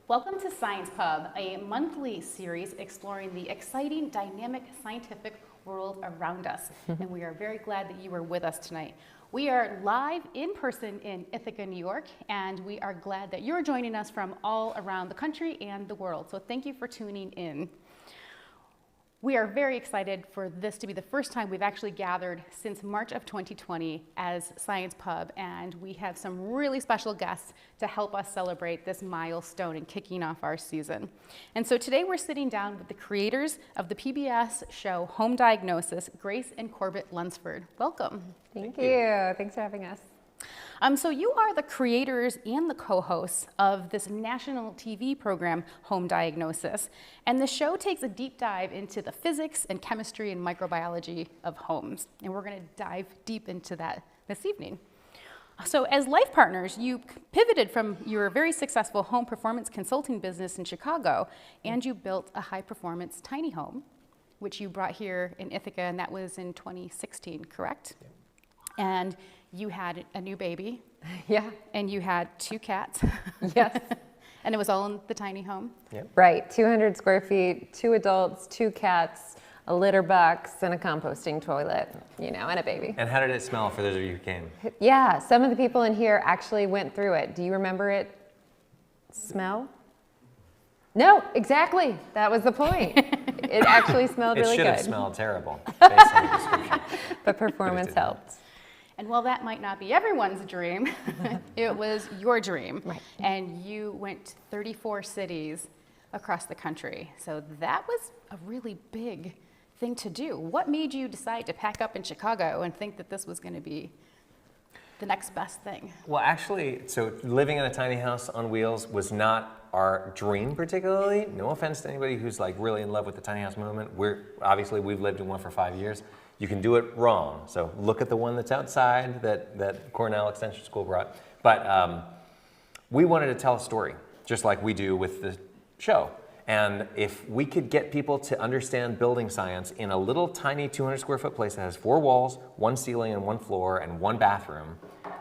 Welcome to Science Pub, a monthly series exploring the exciting, dynamic scientific world around us. And we are very glad that you are with us tonight. We are live in person in Ithaca, New York, and we are glad that you're joining us from all around the country and the world. So thank you for tuning in. We are very excited for this to be the first time we've actually gathered since March of 2020 as Science Pub, and we have some really special guests to help us celebrate this milestone in kicking off our season. And so today we're sitting down with the creators of the PBS show Home Diagnosis, Grace and Corbett Lunsford. Welcome. Thank you. Thanks for having us. So you are the creators and the co-hosts of this national TV program, Home Diagnosis, and the show takes a deep dive into the physics and chemistry and microbiology of homes, and we're going to dive deep into that this evening. So as life partners, you pivoted from your very successful home performance consulting business in Chicago, and you built a high-performance tiny home, which you brought here in Ithaca, and that was in 2016, correct? Yeah. And you had a new baby. Yeah. And you had 2 cats. Yes. And it was all in the tiny home? Yep. Right, 200 square feet, 2 adults, 2 cats, a litter box, and a composting toilet, you know, and a baby. And how did it smell for those of you who came? Yeah, some of the people in here actually went through it. Do you remember it smell? No, exactly. That was the point. It actually smelled really good. It should have smelled terrible, based on the description. But performance helped. And while that might not be everyone's dream, it was your dream. Right. And you went to 34 cities across the country. So that was a really big thing to do. What made you decide to pack up in Chicago and think that this was going to be the next best thing? Well, actually, so living in a tiny house on wheels was not our dream particularly. No offense to anybody who's like really in love with the tiny house movement. We've lived in one for 5 years. You can do it wrong. So look at the one that's outside that Cornell Extension School brought. But we wanted to tell a story, just like we do with the show. And if we could get people to understand building science in a little tiny 200 square foot place that has 4 walls, 1 ceiling and 1 floor and 1 bathroom,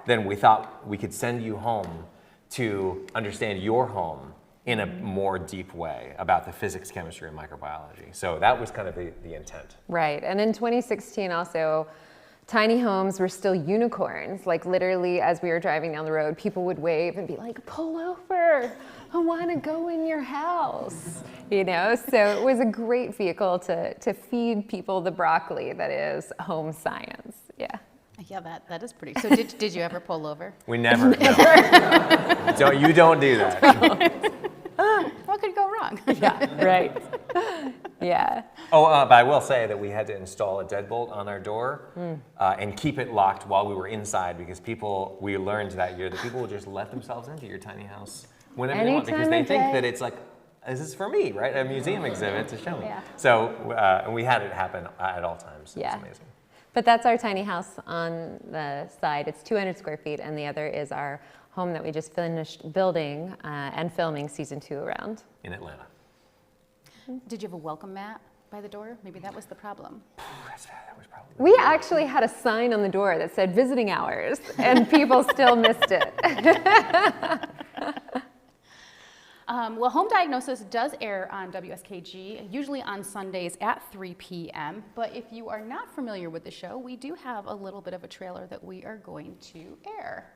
then we thought we could send you home to understand your home in a more deep way about the physics, chemistry, and microbiology. So that was kind of the intent. Right, and in 2016 also, tiny homes were still unicorns. Like literally as we were driving down the road, people would wave and be like, pull over, I wanna go in your house. You know, so it was a great vehicle to feed people the broccoli that is home science, yeah. Yeah, that is pretty. So did you ever pull over? We never. No. You don't do that. What could go wrong? Yeah, right. Yeah. Oh, but I will say that we had to install a deadbolt on our door and keep it locked while we were inside because we learned that year that people will just let themselves into your tiny house whenever they want because they think that it's like, this is for me, right? A museum exhibit to show me. Yeah. So, and we had it happen at all times. Yeah. It's amazing. But that's our tiny house on the side. It's 200 square feet, and the other is our home that we just finished building and filming season 2 around. In Atlanta. Did you have a welcome mat by the door? Maybe that was the problem. That was probably We actually had a sign on the door that said visiting hours, and people still missed it. Well, Home Diagnosis does air on WSKG, usually on Sundays at 3 p.m. But if you are not familiar with the show, we do have a little bit of a trailer that we are going to air.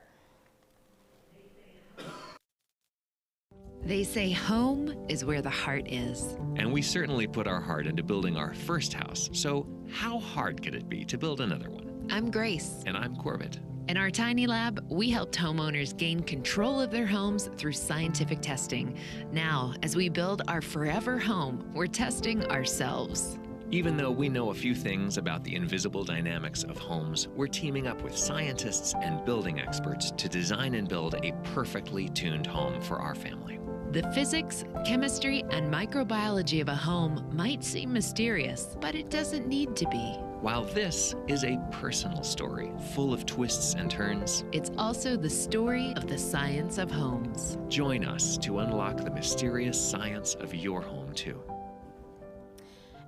They say home is where the heart is. And we certainly put our heart into building our first house. So how hard could it be to build another one? I'm Grace. And I'm Corbett. In our TinyLab, we helped homeowners gain control of their homes through scientific testing. Now, as we build our forever home, we're testing ourselves. Even though we know a few things about the invisible dynamics of homes, we're teaming up with scientists and building experts to design and build a perfectly tuned home for our family. The physics, chemistry, and microbiology of a home might seem mysterious, but it doesn't need to be. While this is a personal story full of twists and turns, it's also the story of the science of homes. Join us to unlock the mysterious science of your home, too.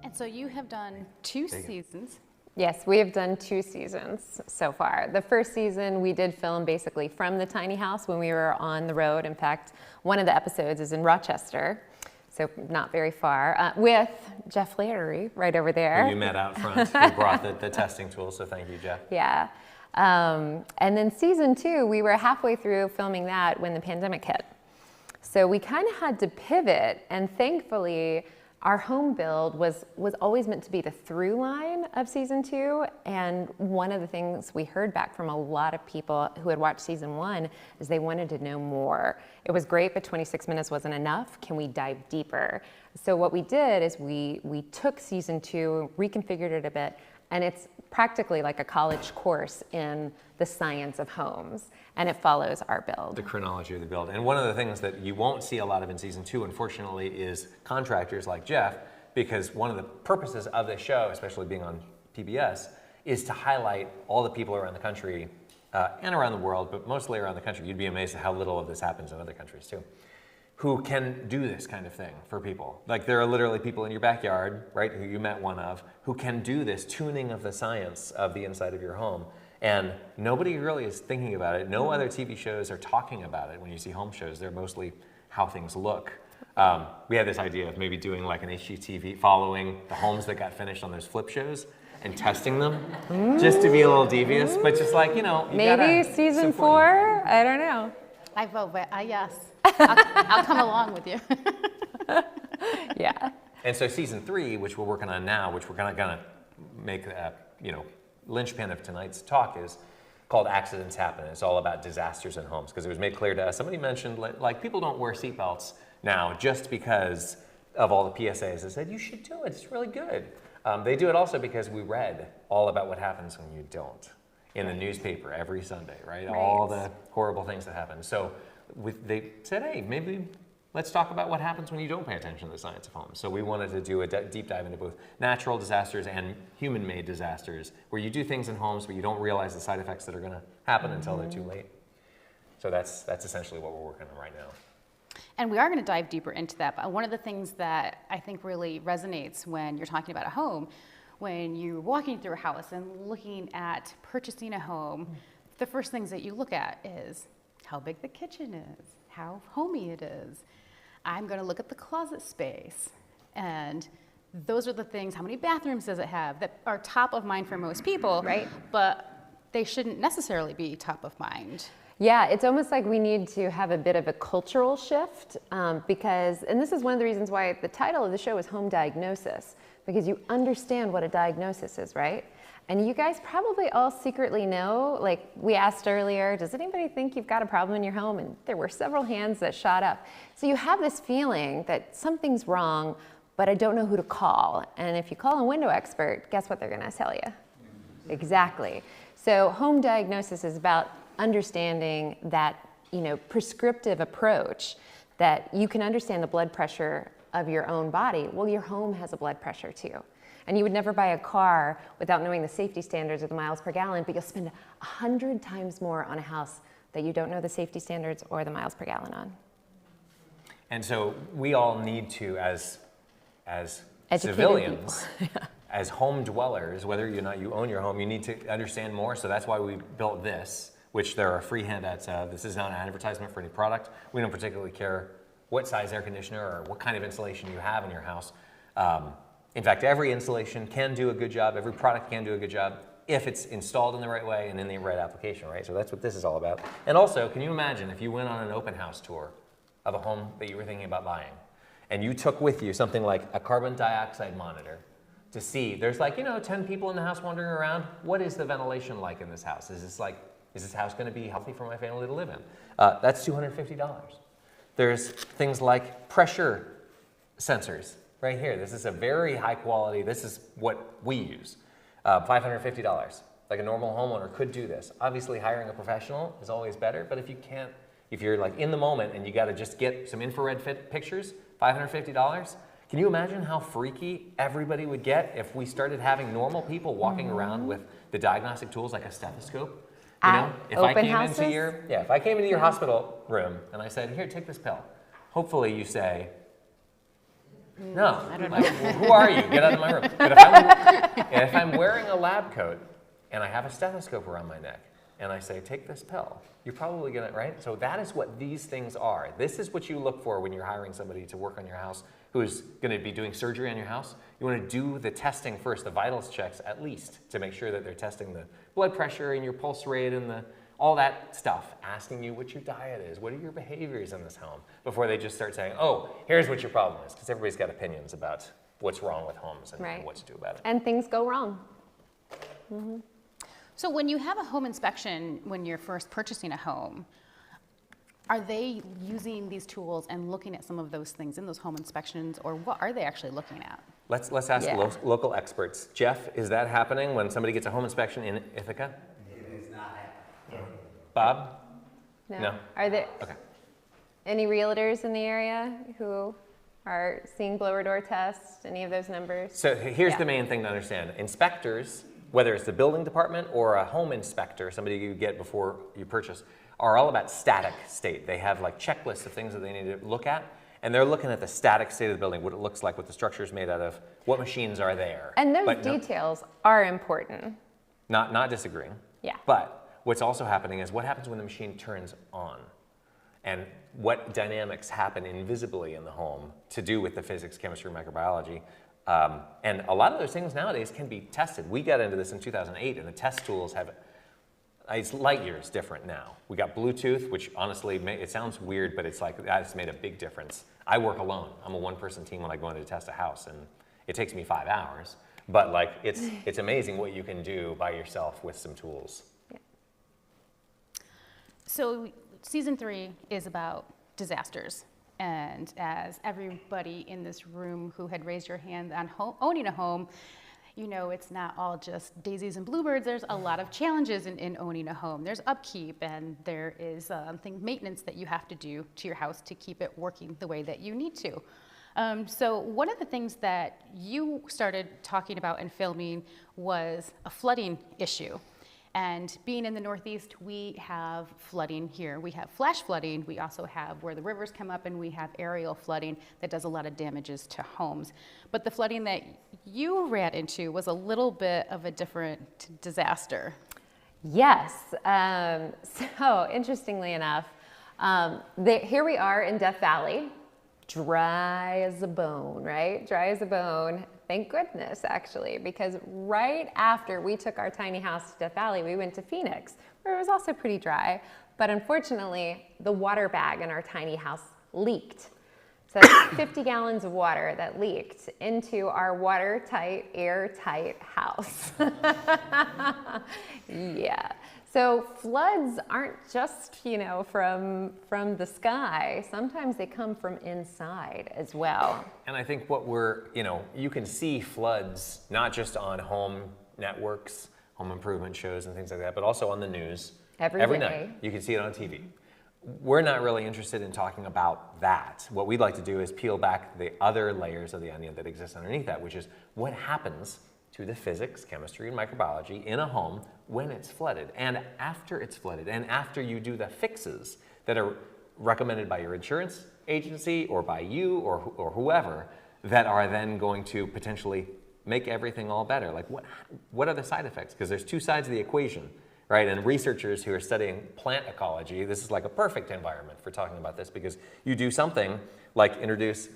And so you have done 2 seasons Yes, we have done 2 seasons so far. The first season we did film basically from the tiny house when we were on the road. In fact, one of the episodes is in Rochester, so not very far, with Jeff Larry right over there. Who you met out front, who brought the testing tool, so thank you, Jeff. Yeah. And then season 2, we were halfway through filming that when the pandemic hit. So we kind of had to pivot, and thankfully, our home build was always meant to be the through line of season 2, and one of the things we heard back from a lot of people who had watched season 1 is they wanted to know more. It was great, but 26 minutes wasn't enough. Can we dive deeper? So what we did is we took season 2, reconfigured it a bit, and it's practically like a college course in the science of homes, and it follows our build. The chronology of the build. And one of the things that you won't see a lot of in season 2, unfortunately, is contractors like Jeff, because one of the purposes of this show, especially being on PBS, is to highlight all the people around the country and around the world, but mostly around the country. You'd be amazed at how little of this happens in other countries too, who can do this kind of thing for people. Like there are literally people in your backyard, right, who you met one of, who can do this tuning of the science of the inside of your home. And nobody really is thinking about it. No other TV shows are talking about it when you see home shows. They're mostly how things look. We had this idea of maybe doing like an HGTV, following the homes that got finished on those flip shows and testing them, just to be a little devious, but just like, you know. Maybe season 4, I don't know. I vote, but yes. I'll come along with you. Yeah. And so season 3, which we're working on now, which we're gonna make, linchpin of tonight's talk, is called Accidents Happen. It's all about disasters in homes, because it was made clear to us. Somebody mentioned like people don't wear seatbelts now just because of all the PSAs. I said, you should do it, it's really good. They do it also because we read all about what happens when you don't in the newspaper every Sunday, right? All the horrible things that happen. So they said, hey, maybe let's talk about what happens when you don't pay attention to the science of homes. So we wanted to do a deep dive into both natural disasters and human-made disasters, where you do things in homes but you don't realize the side effects that are going to happen until they're too late. So that's essentially what we're working on right now. And we are going to dive deeper into that. But one of the things that I think really resonates when you're talking about a home, when you're walking through a house and looking at purchasing a home, the first things that you look at is how big the kitchen is, how homey it is. I'm going to look at the closet space. And those are the things, how many bathrooms does it have, that are top of mind for most people, right? But they shouldn't necessarily be top of mind. Yeah, it's almost like we need to have a bit of a cultural shift because, and this is one of the reasons why the title of the show is Home Diagnosis, because you understand what a diagnosis is, right? And you guys probably all secretly know, like we asked earlier, does anybody think you've got a problem in your home? And there were several hands that shot up. So you have this feeling that something's wrong, but I don't know who to call. And if you call a window expert, guess what they're gonna tell you? Exactly. So home diagnosis is about understanding that, prescriptive approach that you can understand the blood pressure of your own body. Well, your home has a blood pressure too. And you would never buy a car without knowing the safety standards or the miles per gallon, but you'll spend 100 times more on a house that you don't know the safety standards or the miles per gallon on. And so we all need to, as Educated civilians, as home dwellers, whether or not you own your home, you need to understand more. So that's why we built this, which there are free handouts of. This is not an advertisement for any product. We don't particularly care what size air conditioner or what kind of insulation you have in your house. In fact, every installation can do a good job, every product can do a good job if it's installed in the right way and in the right application, right? So that's what this is all about. And also, can you imagine if you went on an open house tour of a home that you were thinking about buying, and you took with you something like a carbon dioxide monitor to see, there's 10 people in the house wandering around, what is the ventilation like in this house? Is this house gonna be healthy for my family to live in? That's $250. There's things like pressure sensors. Right here, this is a very high quality, this is what we use. $550, like a normal homeowner could do this. Obviously hiring a professional is always better, but if you're like in the moment and you gotta just get some infrared pictures, $550, can you imagine how freaky everybody would get if we started having normal people walking around with the diagnostic tools like a stethoscope? If I came into your hospital room and I said, here, take this pill. Hopefully you say, No. I don't know. Like, who are you? Get out of my room. But if I'm wearing a lab coat and I have a stethoscope around my neck and I say, take this pill, you're probably gonna, right? So that is what these things are. This is what you look for when you're hiring somebody to work on your house who's gonna be doing surgery on your house. You wanna do the testing first, the vitals checks at least, to make sure that they're testing the blood pressure and your pulse rate and all that stuff, asking you what your diet is, what are your behaviors in this home, before they just start saying, oh, here's what your problem is, because everybody's got opinions about what's wrong with homes and what to do about it. And things go wrong. So when you have a home inspection, when you're first purchasing a home, are they using these tools and looking at some of those things in those home inspections, or what are they actually looking at? Let's ask local experts. Jeff, is that happening when somebody gets a home inspection in Ithaca? It is not happening. Bob? No. Are there any realtors in the area who are seeing blower door tests, any of those numbers? So here's the main thing to understand. Inspectors, whether it's the building department or a home inspector, somebody you get before you purchase, are all about static state. They have like checklists of things that they need to look at, and they're looking at the static state of the building, what it looks like, what the structure is made out of, what machines are there. And those details are important. Not disagreeing. Yeah. But what's also happening is what happens when the machine turns on, and what dynamics happen invisibly in the home to do with the physics, chemistry, microbiology. And a lot of those things nowadays can be tested. We got into this in 2008, and the test tools have, it's light years different now. We got Bluetooth, which honestly, it sounds weird, but it's like, that's made a big difference. I work alone. I'm a one-person team when I go in to test a house, and it takes me 5 hours. But like, it's amazing what you can do by yourself with some tools. Yeah. So season 3 is about disasters. And as everybody in this room who had raised your hand on owning a home, you know, it's not all just daisies and bluebirds. There's a lot of challenges in owning a home. There's upkeep, and there is maintenance that you have to do to your house to keep it working the way that you need to. So one of the things that you started talking about and filming was a flooding issue. And being in the Northeast, we have flooding here. We have flash flooding. We also have where the rivers come up, and we have aerial flooding that does a lot of damages to homes. But the flooding that you ran into was a little bit of a different disaster. Yes. So interestingly enough, here we are in Death Valley, dry as a bone, right? Dry as a bone. Thank goodness, actually, because right after we took our tiny house to Death Valley, we went to Phoenix, where it was also pretty dry. But unfortunately, the water bag in our tiny house leaked. So that's 50 gallons of water that leaked into our watertight, airtight house. Yeah. So floods aren't just, you know, from the sky. Sometimes they come from inside as well. And I think what you can see floods not just on home networks, home improvement shows and things like that, but also on the news. Every night. You can see it on TV. We're not really interested in talking about that. What we'd like to do is peel back the other layers of the onion that exist underneath that, which is what happens to the physics, chemistry, and microbiology in a home when it's flooded, and after it's flooded, and after you do the fixes that are recommended by your insurance agency or by you or whoever that are then going to potentially make everything all better. Like what are the side effects? Because there's two sides of the equation, right? And researchers who are studying plant ecology, this is like a perfect environment for talking about this, because you do something like introduce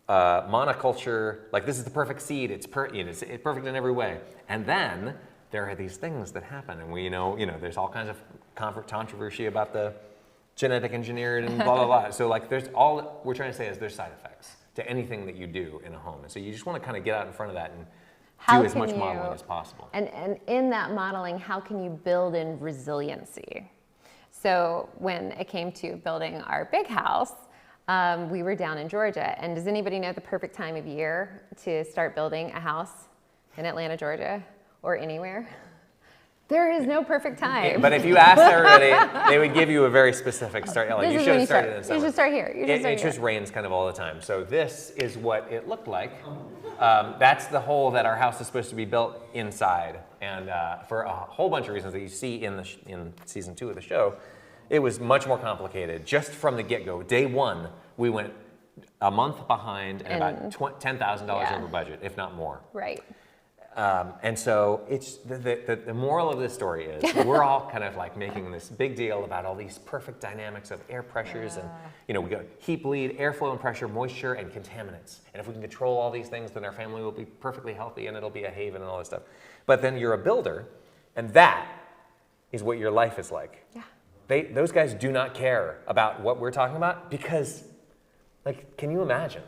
monoculture, like this is the perfect seed, it's perfect in every way. And then there are these things that happen, and we know, there's all kinds of controversy about the genetic engineered and blah, blah, blah. So like all we're trying to say is there's side effects to anything that you do in a home. And so you just want to kind of get out in front of that and do as much modeling as possible. And in that modeling, how can you build in resiliency? So when it came to building our big house, we were down in Georgia. And does anybody know the perfect time of year to start building a house in Atlanta, Georgia, or anywhere? There is no perfect time. But if you asked everybody, they would give you a very specific start. Like, you should have started in summer. You should start here. It just rains kind of all the time. So this is what it looked like. That's the hole that our house is supposed to be built inside. And for a whole bunch of reasons that you see in season 2 of the show, it was much more complicated just from the get-go. Day 1, we went a month behind and about $10,000 Yeah. over budget, if not more. Right. And so it's the moral of this story is we're all kind of like making this big deal about all these perfect dynamics of air pressures and, you know, we got heat bleed, airflow and pressure, moisture and contaminants. And if we can control all these things, then our family will be perfectly healthy and it'll be a haven and all this stuff. But then you're a builder, and that is what your life is like. Yeah. Those guys do not care about what we're talking about because, like, can you imagine?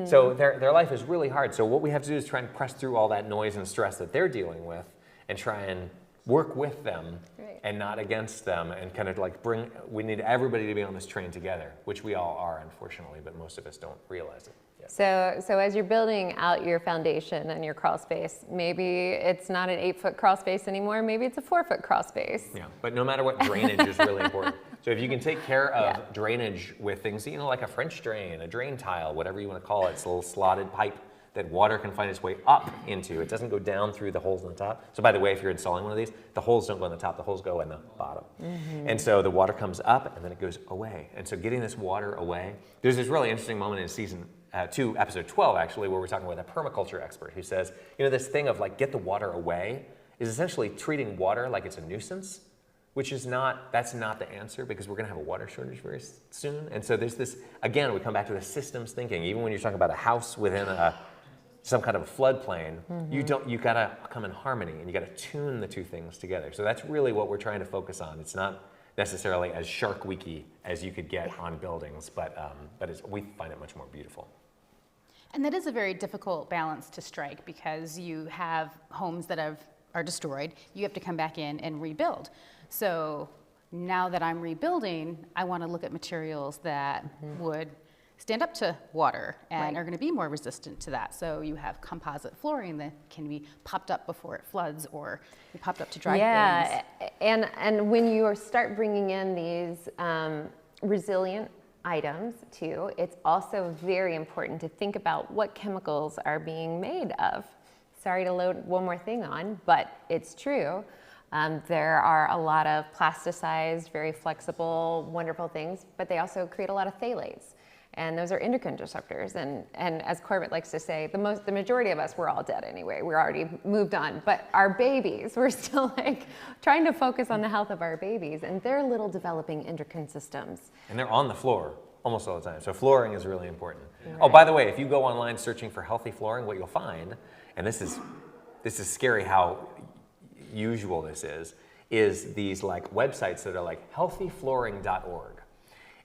So their life is really hard. So what we have to do is try and press through all that noise and stress that they're dealing with and try and work with them and not against them and kind of like we need everybody to be on this train together, which we all are, unfortunately, but most of us don't realize it yet. So as you're building out your foundation and your crawl space, maybe it's not an 8-foot crawl space anymore, maybe it's a 4-foot crawl space. Yeah, but no matter what, drainage is really important. So if you can take care of drainage with things, you know, like a French drain, a drain tile, whatever you want to call it, it's a little slotted pipe that water can find its way up into. It doesn't go down through the holes in the top. So by the way, if you're installing one of these, the holes don't go in the top, the holes go in the bottom. And so the water comes up and then it goes away. And so getting this water away, there's this really interesting moment in season 2, episode 12 actually, where we're talking with a permaculture expert who says, you know, this thing of like get the water away is essentially treating water like it's a nuisance, which is that's not the answer because we're gonna have a water shortage very soon. And so there's this, again, we come back to the systems thinking. Even when you're talking about a house within some kind of a floodplain, you gotta come in harmony and you gotta tune the two things together. So that's really what we're trying to focus on. It's not necessarily as Shark Weeky as you could get on buildings, but we find it much more beautiful. And that is a very difficult balance to strike because you have homes that are destroyed. You have to come back in and rebuild. So now that I'm rebuilding, I want to look at materials that would stand up to water and are going to be more resistant to that. So you have composite flooring that can be popped up before it floods or be popped up to dry things. And when you start bringing in these resilient items too, it's also very important to think about what chemicals are being made of. Sorry to load one more thing on, but it's true. There are a lot of plasticized, very flexible, wonderful things, but they also create a lot of phthalates. And those are endocrine disruptors. And as Corbett likes to say, the majority of us, we're all dead anyway. We're already moved on. But our babies, we're still like trying to focus on the health of our babies and their little developing endocrine systems. And they're on the floor almost all the time. So flooring is really important. Right. Oh, by the way, if you go online searching for healthy flooring, what you'll find, and this is scary how usual this is these like websites that are like healthyflooring.org.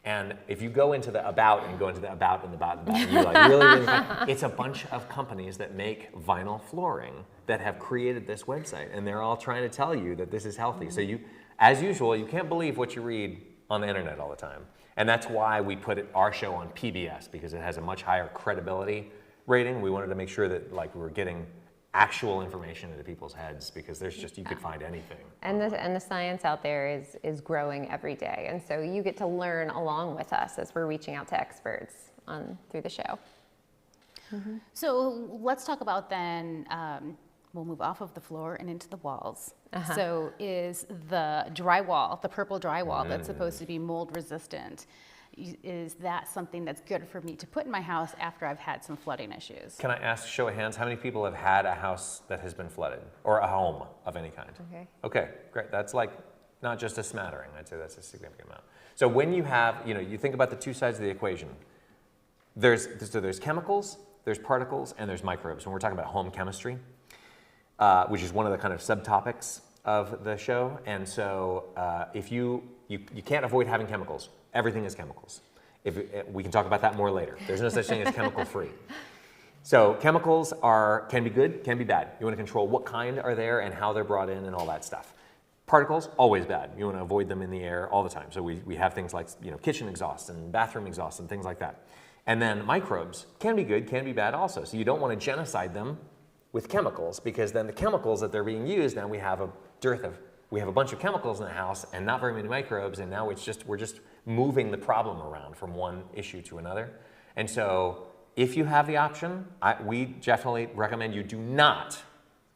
And if you go into the about and go into the about and the about and the about, and you like really it's a bunch of companies that make vinyl flooring that have created this website, and they're all trying to tell you that this is healthy. So you, as usual, you can't believe what you read on the internet all the time. And that's why we put our show on PBS, because it has a much higher credibility rating. We wanted to make sure that like we were getting actual information into people's heads, because there's just, you could find anything. And the science out there is growing every day. And so you get to learn along with us as we're reaching out to experts through the show. So let's talk about then, we'll move off of the floor and into the walls. So is the drywall, the purple drywall that's supposed to be mold resistant, is that something that's good for me to put in my house after I've had some flooding issues? Can I ask, show of hands, how many people have had a house that has been flooded, or a home of any kind? Okay, great. That's like not just a smattering. I'd say that's a significant amount. So when you have, you think about the two sides of the equation. There's chemicals, there's particles, and there's microbes. When we're talking about home chemistry, which is one of the kind of subtopics of the show. And so if you can't avoid having chemicals. Everything is chemicals. We can talk about that more later. There's no such thing as chemical free. So chemicals can be good, can be bad. You want to control what kind are there and how they're brought in and all that stuff. Particles, always bad. You want to avoid them in the air all the time. So we have things like kitchen exhaust and bathroom exhaust and things like that. And then microbes can be good, can be bad also. So you don't want to genocide them with chemicals, because then the chemicals that they're being used, now we have a bunch of chemicals in the house and not very many microbes, and now we're just moving the problem around from one issue to another. And so if you have the option, we definitely recommend you do not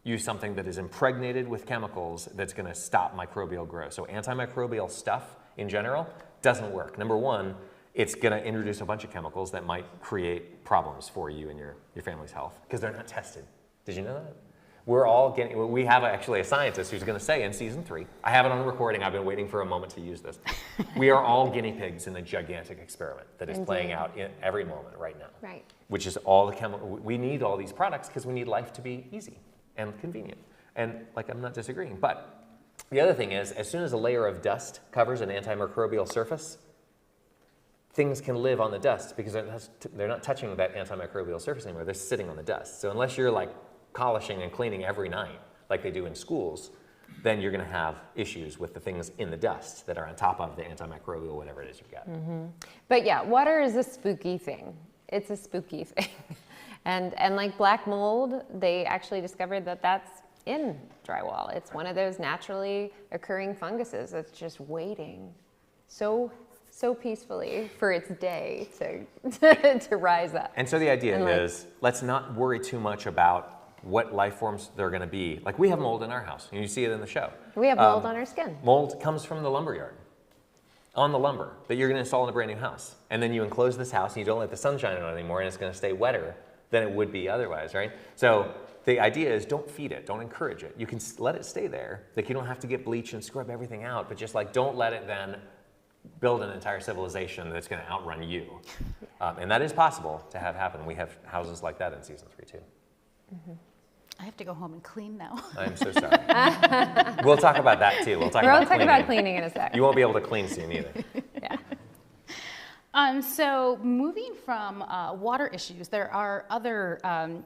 use something that is impregnated with chemicals that's going to stop microbial growth. So antimicrobial stuff in general doesn't work. Number one, it's going to introduce a bunch of chemicals that might create problems for you and your family's health because they're not tested. Did you know that? We're all getting, we have actually a scientist who's going to say in season 3, I have it on recording, I've been waiting for a moment to use this. We are all guinea pigs in a gigantic experiment that is playing out in every moment right now. Right. Which is all the chemical, we need all these products because we need life to be easy and convenient. And like, I'm not disagreeing, but the other thing is, as soon as a layer of dust covers an antimicrobial surface, things can live on the dust because they're not touching that antimicrobial surface anymore, they're sitting on the dust. So unless you're like polishing and cleaning every night, like they do in schools, then you're going to have issues with the things in the dust that are on top of the antimicrobial, whatever it is you've got. But yeah, water is a spooky thing. It's a spooky thing. And like black mold, they actually discovered that that's in drywall. It's one of those naturally occurring funguses that's just waiting so peacefully for its day to rise up. And so the idea is, let's not worry too much about what life forms they're going to be. Like, we have mold in our house, and you see it in the show. We have mold on our skin. Mold comes from the lumberyard, on the lumber that you're going to install in a brand new house. And then you enclose this house, and you don't let the sun shine on it anymore, and it's going to stay wetter than it would be otherwise, right? So the idea is, don't feed it, don't encourage it. You can let it stay there. Like, you don't have to get bleach and scrub everything out, but just like, don't let it then build an entire civilization that's going to outrun you. And that is possible to have happen. We have houses like that in season 3 too. I have to go home and clean now. I'm so sorry. We'll talk about that too. We'll talk about cleaning in a sec. You won't be able to clean soon either. Yeah. So moving from water issues, there are other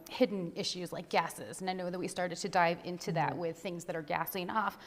hidden issues like gases, and I know that we started to dive into that with things that are gassing off.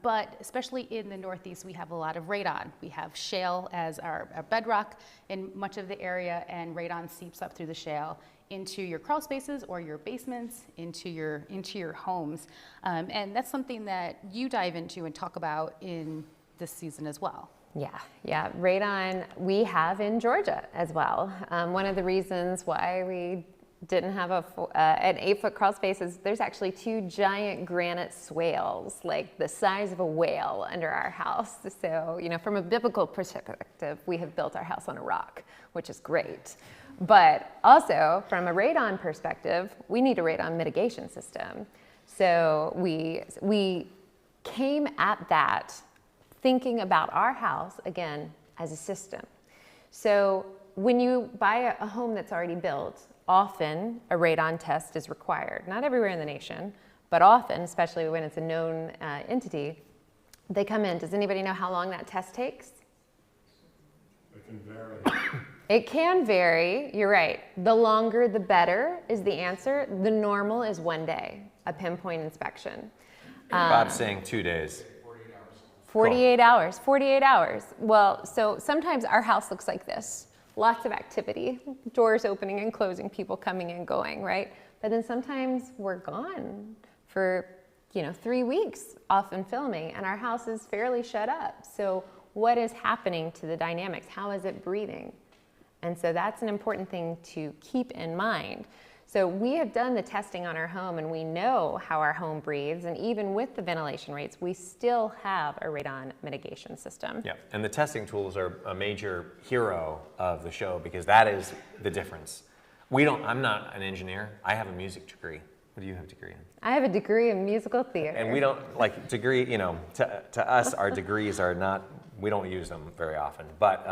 But especially in the Northeast, we have a lot of radon. We have shale as our bedrock in much of the area, and radon seeps up through the shale into your crawl spaces or your basements, into your homes. And that's something that you dive into and talk about in this season as well. Yeah, radon we have in Georgia as well. One of the reasons why we didn't have an 8-foot crawl space is there's actually 2 giant granite swales, like the size of a whale, under our house. So, you know, from a biblical perspective, we have built our house on a rock, which is great. But also, from a radon perspective, we need a radon mitigation system. So we came at that thinking about our house, again, as a system. So when you buy a home that's already built, often a radon test is required. Not everywhere in the nation, but often, especially when it's a known entity, they come in. Does anybody know how long that test takes? It can vary. It can vary, you're right. The longer the better is the answer. The normal is 1 day, a pinpoint inspection. Bob's saying 2 days. 48 hours, 48 hours. Well, so sometimes our house looks like this. Lots of activity, doors opening and closing, people coming and going, right? But then sometimes we're gone for, 3 weeks, often filming, and our house is fairly shut up. So what is happening to the dynamics? How is it breathing? And so that's an important thing to keep in mind. So we have done the testing on our home, and we know how our home breathes, and even with the ventilation rates, we still have a radon mitigation system. Yeah, and the testing tools are a major hero of the show because that is the difference. I'm not an engineer. I have a music degree. What do you have a degree in? I have a degree in musical theater. And we don't, to us, our degrees are not, we don't use them very often. But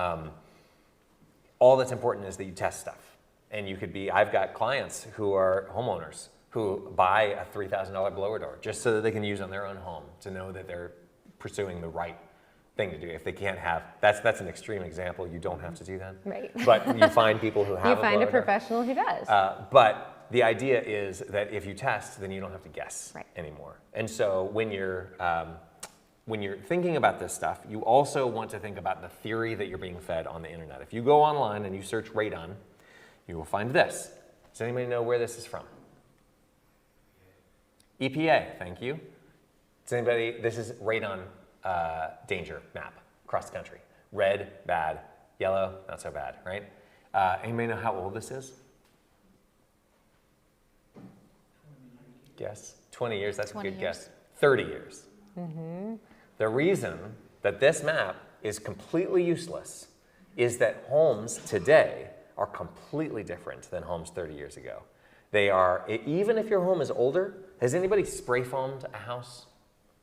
all that's important is that you test stuff. And I've got clients who are homeowners who buy a $3,000 blower door just so that they can use on their own home to know that they're pursuing the right thing to do. If they can't have, that's an extreme example. You don't have to do that. Right. But you find people who have You find a professional who does. But the idea is that if you test, then you don't have to guess anymore. And so when you're thinking about this stuff, you also want to think about the theory that you're being fed on the internet. If you go online and you search radon, you will find this. Does anybody know where this is from? EPA, thank you. This is radon danger map across the country. Red, bad. Yellow, not so bad, right? Anybody know how old this is? Guess. 20 years, that's a good guess. 30 years. Mm-hmm. The reason that this map is completely useless is that homes today are completely different than homes 30 years ago. They are, even if your home is older, has anybody spray foamed a house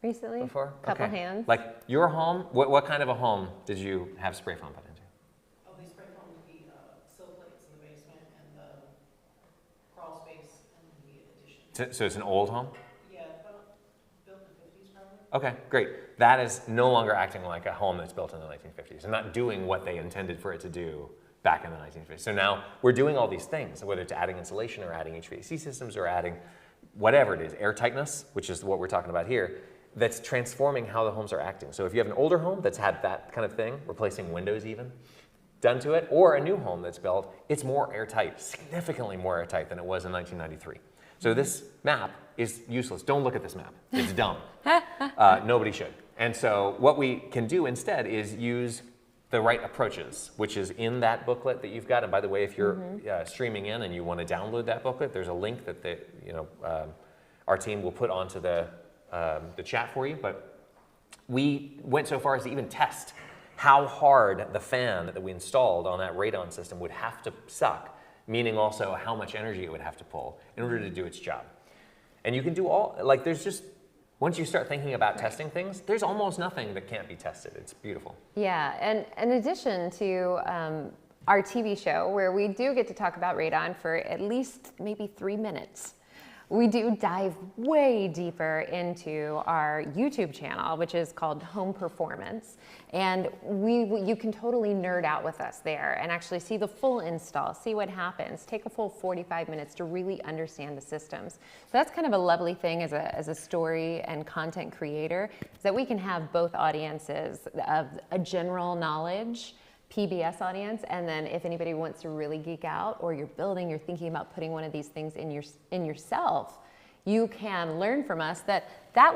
Recently? before? Couple hands. Like your home, what kind of a home did you have spray foam put into? Oh, they spray foamed the sill plates in the basement and the crawl space in the addition. So it's an old home? Yeah, built in the 50s probably. Okay, great. That is no longer acting like a home that's built in the 1950s and not doing what they intended for it to do back in the 1950s. So now we're doing all these things, whether it's adding insulation or adding HVAC systems or adding whatever it is, air tightness, which is what we're talking about here, that's transforming how the homes are acting. So if you have an older home that's had that kind of thing, replacing windows even, done to it, or a new home that's built, it's more airtight, significantly more airtight than it was in 1993. So this map is useless. Don't look at this map. It's dumb. Nobody should. And so what we can do instead is use the right approaches, which is in that booklet that you've got. And by the way, if you're streaming in and you want to download that booklet, there's a link that our team will put onto the chat for you. But we went so far as to even test how hard the fan that we installed on that radon system would have to suck, meaning also how much energy it would have to pull in order to do its job. And you can do all, like there's just, once you start thinking about testing things, there's almost nothing that can't be tested. It's beautiful. Yeah, and in addition to our TV show, where we do get to talk about radon for at least maybe 3 minutes, we do dive way deeper into our YouTube channel, which is called Home Performance. And you can totally nerd out with us there and actually see the full install, see what happens, take a full 45 minutes to really understand the systems. So that's kind of a lovely thing as a story and content creator, is that we can have both audiences of a general knowledge PBS audience, and then if anybody wants to really geek out, or you're thinking about putting one of these things in yourself, you can learn from us that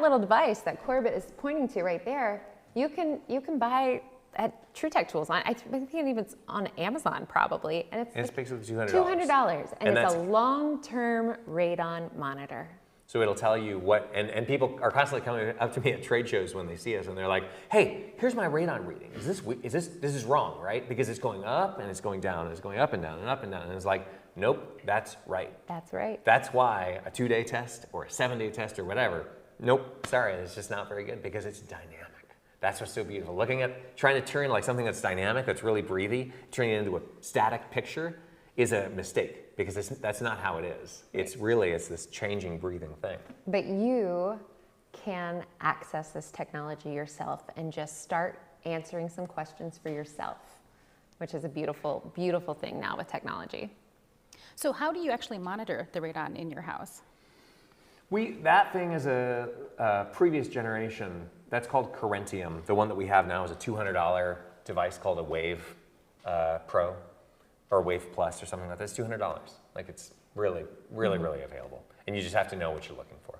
little device that Corbett is pointing to right there, you can buy at TruTech Tools. I think it's on Amazon probably, and it's basically $200. $200, and it's a long-term radon monitor. So it'll tell you what, and people are constantly coming up to me at trade shows when they see us, and they're like, "Hey, here's my radon reading. This is wrong, right? Because it's going up and it's going down and it's going up and down and up and down." And it's like, nope, that's right. That's right. That's why a 2-day test or a 7-day test or whatever, nope, sorry, it's just not very good because it's dynamic. That's what's so beautiful. Trying to turn like something that's dynamic, that's really breathy, turning it into a static picture is a mistake, because that's not how it is. It's this changing, breathing thing. But you can access this technology yourself and just start answering some questions for yourself, which is a beautiful, beautiful thing now with technology. So how do you actually monitor the radon in your house? That thing is a previous generation. That's called Corentium. The one that we have now is a $200 device called a Wave Pro. Or Wave Plus or something like that. It's $200. Like it's really, really, really available. And you just have to know what you're looking for.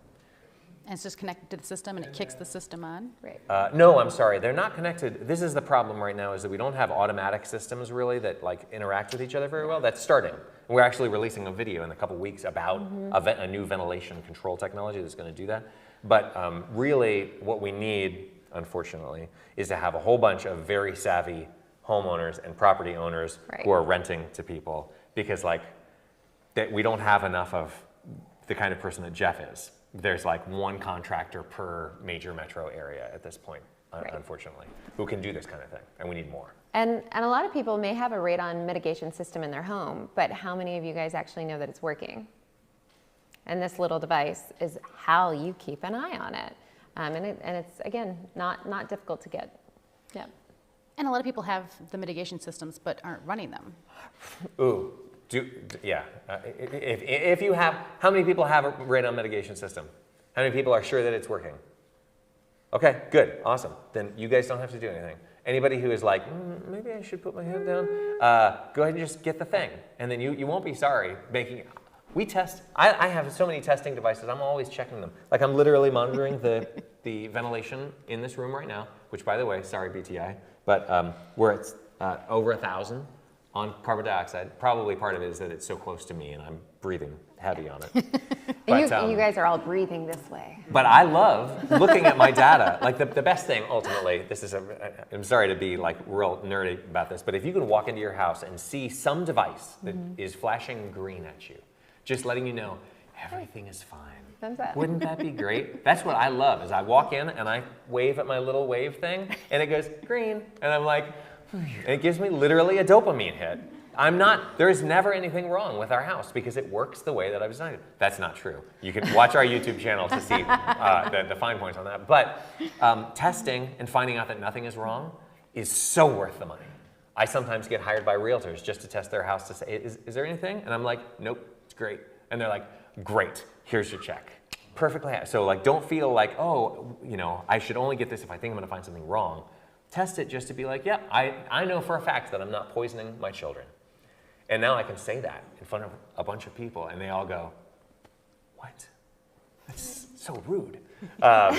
And it's just connected to the system and it kicks the system on? Right. No, I'm sorry. They're not connected. This is the problem right now, is that we don't have automatic systems really that like interact with each other very well. That's starting. We're actually releasing a video in a couple weeks about a new ventilation control technology that's going to do that. But really what we need, unfortunately, is to have a whole bunch of very savvy homeowners and property owners who are renting to people, because we don't have enough of the kind of person that Jeff is. There's like one contractor per major metro area at this point, unfortunately, who can do this kind of thing, and we need more. And a lot of people may have a radon mitigation system in their home, but how many of you guys actually know that it's working? And this little device is how you keep an eye on it. And it's, again, not difficult to get. Yeah. And a lot of people have the mitigation systems but aren't running them. Ooh, yeah. If you have, how many people have a radon mitigation system? How many people are sure that it's working? Okay, good, awesome. Then you guys don't have to do anything. Anybody who is like, maybe I should put my hand down, go ahead and just get the thing. And then you won't be sorry making it. We test, I have so many testing devices, I'm always checking them. Like I'm literally monitoring the ventilation in this room right now, which by the way, sorry BTI, but we're at over 1,000 on carbon dioxide. Probably part of it is that it's so close to me and I'm breathing heavy on it. And But, you guys are all breathing this way. but I love looking at my data. Like the best thing ultimately, I'm sorry to be like real nerdy about this, but if you can walk into your house and see some device that is flashing green at you, just letting you know everything is fine. Thumbs up. Wouldn't that be great? That's what I love, is I walk in and I wave at my little wave thing and it goes green. And I'm like, and it gives me literally a dopamine hit. There's never anything wrong with our house because it works the way that I've designed it. That's not true. You can watch our YouTube channel to see the fine points on that. But testing and finding out that nothing is wrong is so worth the money. I sometimes get hired by realtors just to test their house to say, is there anything? And I'm like, nope, it's great. And they're like, great, here's your check. Perfectly happy. So like, don't feel like, oh, I should only get this if I think I'm gonna find something wrong. Test it just to be like, yeah, I know for a fact that I'm not poisoning my children. And now I can say that in front of a bunch of people, and they all go, what? That's so rude. But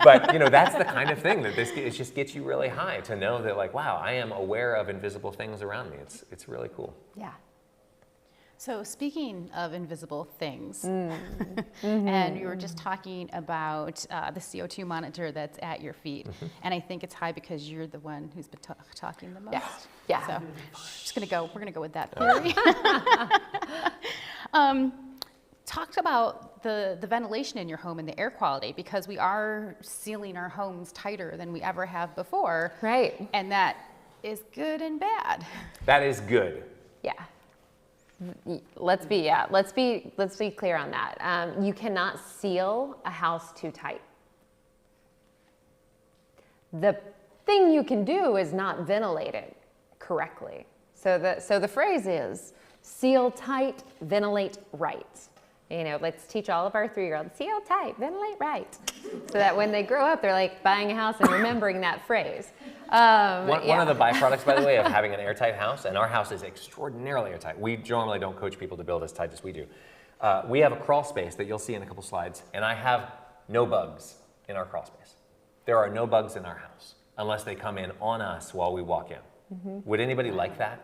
that's the kind of thing that it just gets you really high to know that, like, wow, I am aware of invisible things around me. It's really cool. Yeah. So speaking of invisible things, and you were just talking about the CO2 monitor that's at your feet, and I think it's high because you're the one who's been talking the most. Yeah. So we're gonna go with that theory. Talked about the ventilation in your home and the air quality, because we are sealing our homes tighter than we ever have before. Right. And that is good and bad. That is good. Yeah. Let's be clear on that. You cannot seal a house too tight. The thing you can do is not ventilate it correctly. So the phrase is seal tight, ventilate right. Let's teach all of our 3-year-olds, seal tight, ventilate right. So that when they grow up, they're like buying a house and remembering that phrase. One of the byproducts, by the way, of having an airtight house, and our house is extraordinarily airtight. We normally don't coach people to build as tight as we do. We have a crawl space that you'll see in a couple slides, and I have no bugs in our crawl space. There are no bugs in our house unless they come in on us while we walk in. Would anybody like that?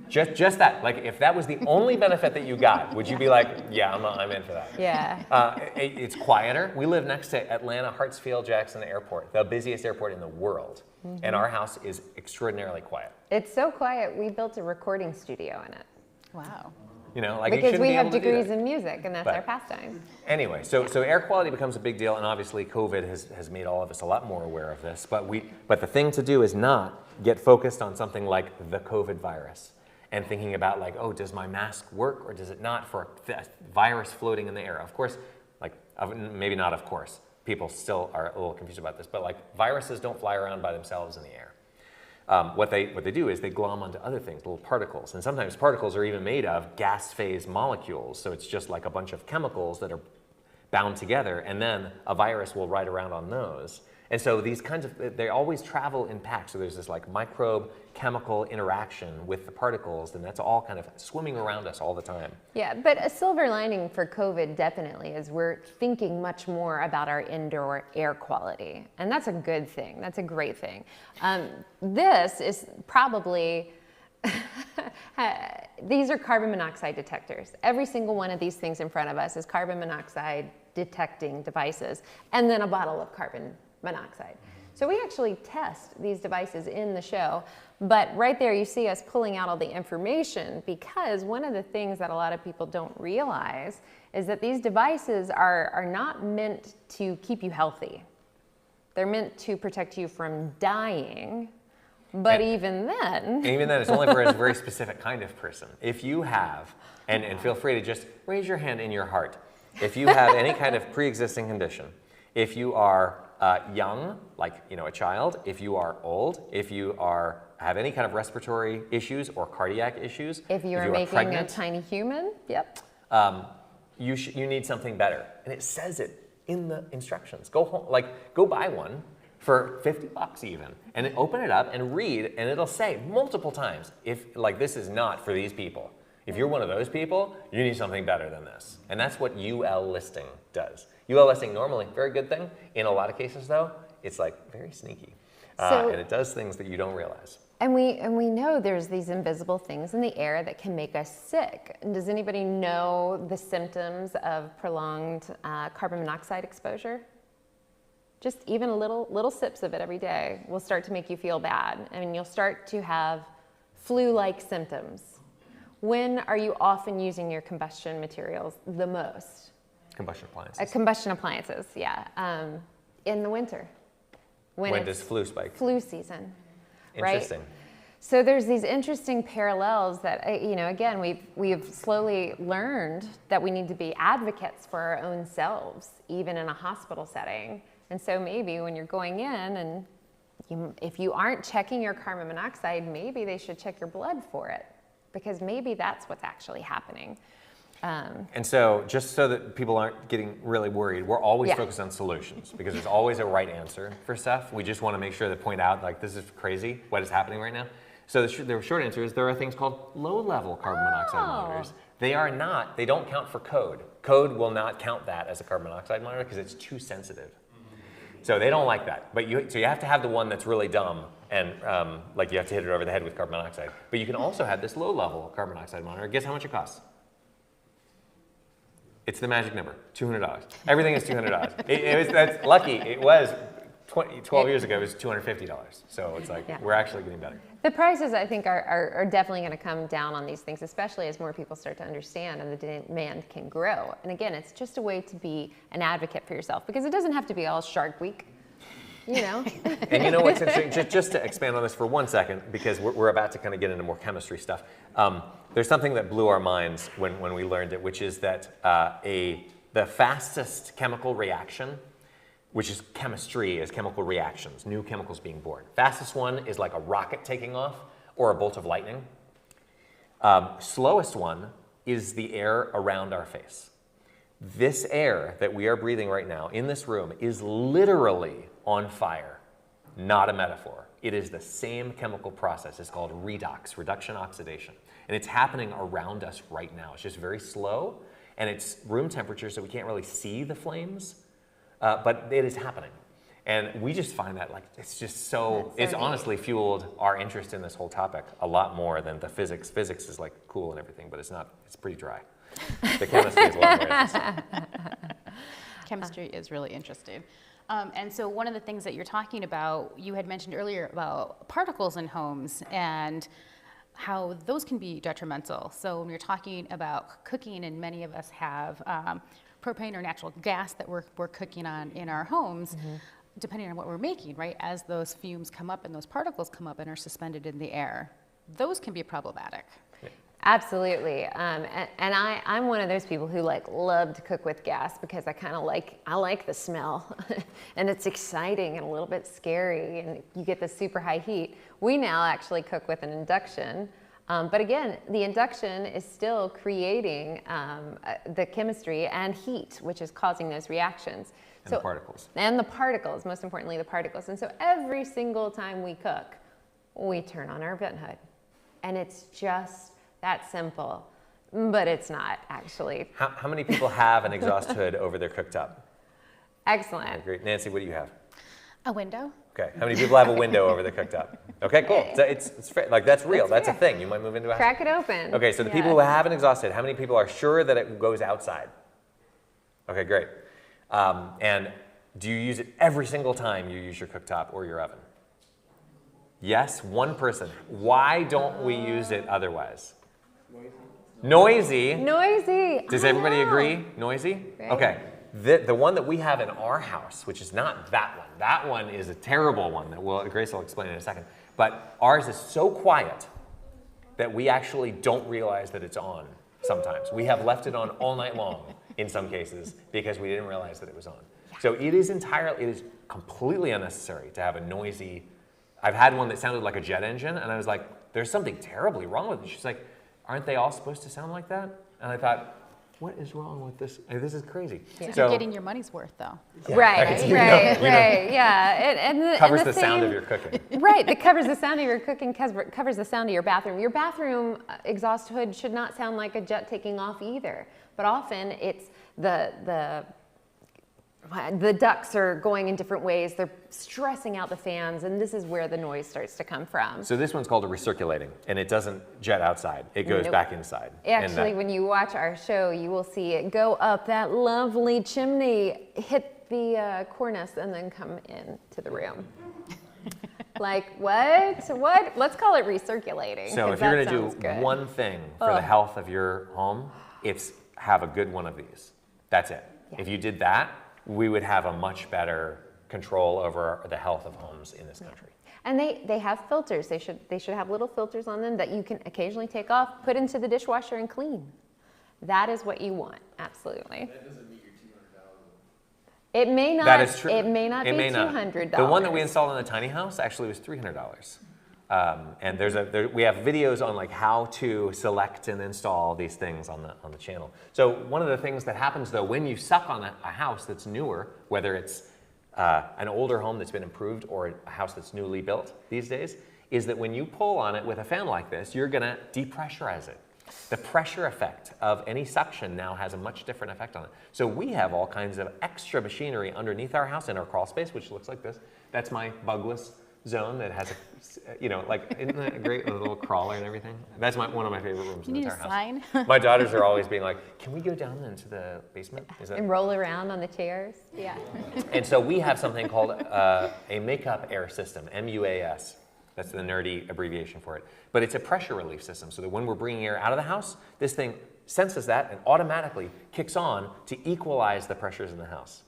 Just that. Like, if that was the only benefit that you got, would you be like, yeah, I'm in for that? Yeah. It's quieter. We live next to Atlanta Hartsfield-Jackson Airport, the busiest airport in the world. And our house is extraordinarily quiet. It's so quiet, we built a recording studio in it. Wow. Because we have degrees in music, and that's our pastime. Anyway, so air quality becomes a big deal, and obviously COVID has made all of us a lot more aware of this. But the thing to do is not get focused on something like the COVID virus and thinking about, like, oh, does my mask work or does it not for a virus floating in the air? Of course, maybe not of course. People still are a little confused about this, but like, viruses don't fly around by themselves in the air. What they do is they glom onto other things, little particles. And sometimes particles are even made of gas phase molecules. So it's just like a bunch of chemicals that are bound together, and then a virus will ride around on those. And so these kinds of, they always travel in packs. So there's this like microbe chemical interaction with the particles, and that's all kind of swimming around us all the time. Yeah, but a silver lining for COVID definitely is we're thinking much more about our indoor air quality. And that's a good thing. That's a great thing. This is probably, these are carbon monoxide detectors. Every single one of these things in front of us is carbon monoxide detecting devices, and then a bottle of carbon monoxide. So we actually test these devices in the show, but right there you see us pulling out all the information, because one of the things that a lot of people don't realize is that these devices are not meant to keep you healthy. They're meant to protect you from dying, but even then, it's only for a very specific kind of person. If you have, and feel free to just raise your hand in your heart, if you have any kind of pre-existing condition, if you are young, like a child, if you are old, if you have any kind of respiratory issues or cardiac issions, if you are making pregnant, a tiny human, yep, you need something better, and it says it in the instructions. Go home, go buy one for $50 even, and open it up and read, and it'll say multiple times, if this is not for these people. If you're one of those people, you need something better than this. And that's what UL listing does. UL listing, normally, very good thing. In a lot of cases, though, it's very sneaky. And it does things that you don't realize. And we know there's these invisible things in the air that can make us sick. And does anybody know the symptoms of prolonged carbon monoxide exposure? Just even little sips of it every day will start to make you feel bad. I mean, you'll start to have flu-like symptoms. When are you often using your combustion materials the most? Combustion appliances. Combustion appliances, yeah. In the winter. When does flu spike? Flu season. Interesting. Right? So there's these interesting parallels that, again, we've slowly learned that we need to be advocates for our own selves, even in a hospital setting. And so maybe when you're going in and if you aren't checking your carbon monoxide, maybe they should check your blood for it, because maybe that's what's actually happening. And so just so that people aren't getting really worried, we're always focused on solutions, because there's always a right answer for stuff. We just want to make sure to point out, like, this is crazy, what is happening right now. So the short answer is there are things called low-level carbon monoxide monitors. They don't count for code. Code will not count that as a carbon monoxide monitor because it's too sensitive. So they don't like that. But you have to have the one that's really dumb and like you have to hit it over the head with carbon monoxide. But you can also have this low-level carbon monoxide monitor. Guess how much it costs? It's the magic number, $200. Everything is $200. That's lucky. It was 12 years ago, it was $250. So it's like, we're actually getting better. The prices, I think, are definitely going to come down on these things, especially as more people start to understand and the demand can grow. And again, it's just a way to be an advocate for yourself, because it doesn't have to be all Shark Week, you know? And you know what's interesting? Just to expand on this for 1 second, because we're about to kind of get into more chemistry stuff. There's something that blew our minds when we learned it, which is that the fastest chemical reaction, which is chemistry, is chemical reactions, new chemicals being born. Fastest one is like a rocket taking off or a bolt of lightning. Slowest one is the air around our face. This air that we are breathing right now in this room is literally on fire, not a metaphor. It is the same chemical process. It's called redox, reduction oxidation. And it's happening around us right now. It's just very slow, and it's room temperature, so we can't really see the flames, but it is happening. And we just find that, like, it's just so it's honestly fueled our interest in this whole topic a lot more than the physics. Physics is like cool and everything, but it's not, it's pretty dry. The chemistry is a lot more interesting. Chemistry is really interesting. And so one of the things that you're talking about, you had mentioned earlier about particles in homes and how those can be detrimental. So when you're talking about cooking, and many of us have propane or natural gas that we're cooking on in our homes, depending on what we're making, right? As those fumes come up and those particles come up and are suspended in the air, those can be problematic. Absolutely, and I'm one of those people who love to cook with gas, because I like the smell, and it's exciting and a little bit scary, and you get the super high heat. We now actually cook with an induction, but again, the induction is still creating the chemistry and heat, which is causing those reactions. And the particles. And the particles, most importantly, the particles. And so every single time we cook, we turn on our vent hood, and it's just that simple, but it's not actually. How many people have an exhaust hood over their cooktop? Excellent. Great. Nancy, what do you have? A window. Okay. How many people have a window over their cooktop? Okay, cool. So it's fair. Like, that's real. That's a thing. You might move into a house. Crack it open. Okay, so the people who have an exhaust hood, how many people are sure that it goes outside? Okay, great. And do you use it every single time you use your cooktop or your oven? Yes, one person. Why don't we use it otherwise? Noisy. Noisy. Does everybody agree? Noisy? Right. Okay. The one that we have in our house, which is not that one. That one is a terrible one that Grace will explain in a second. But ours is so quiet that we actually don't realize that it's on sometimes. We have left it on all night long in some cases because we didn't realize that it was on. So it is completely unnecessary to have a noisy. I've had one that sounded like a jet engine, and I was like, there's something terribly wrong with it. She's like, aren't they all supposed to sound like that? And I thought, what is wrong with this? This is crazy. So you're getting your money's worth, though. Yeah, right, yeah. Covers the sound of your cooking. Right, it covers the sound of your cooking, covers the sound of your bathroom. Your bathroom exhaust hood should not sound like a jet taking off either. But often it's the the ducts are going in different ways. They're stressing out the fans, and this is where the noise starts to come from. So this one's called a recirculating, and it doesn't jet outside. It goes back inside. Actually, when you watch our show, you will see it go up that lovely chimney, hit the cornice, and then come into the room. Like, what? What? Let's call it recirculating. So if you're going to do one thing for the health of your home, it's have a good one of these. That's it. Yeah. If you did that, we would have a much better control over the health of homes in this country. And they have filters. They should have little filters on them that you can occasionally take off, put into the dishwasher, and clean. That is what you want, absolutely. That doesn't meet your $200. It may not. That is true. It may not be $200. The one that we installed in the tiny house actually was $300. And we have videos on like how to select and install these things on the channel. So one of the things that happens though when you suck on a house that's newer, whether it's an older home that's been improved or a house that's newly built these days, is that when you pull on it with a fan like this, you're going to depressurize it. The pressure effect of any suction now has a much different effect on it. So we have all kinds of extra machinery underneath our house in our crawl space, which looks like this. That's my bugless zone that has isn't that a great little crawler and everything? That's one of my favorite rooms in the entire house. Sign? My daughters are always being like, can we go down into the basement? And roll around on the chairs? Yeah. And so we have something called a makeup air system, MUAS. That's the nerdy abbreviation for it. But it's a pressure relief system, so that when we're bringing air out of the house, this thing senses that and automatically kicks on to equalize the pressures in the house.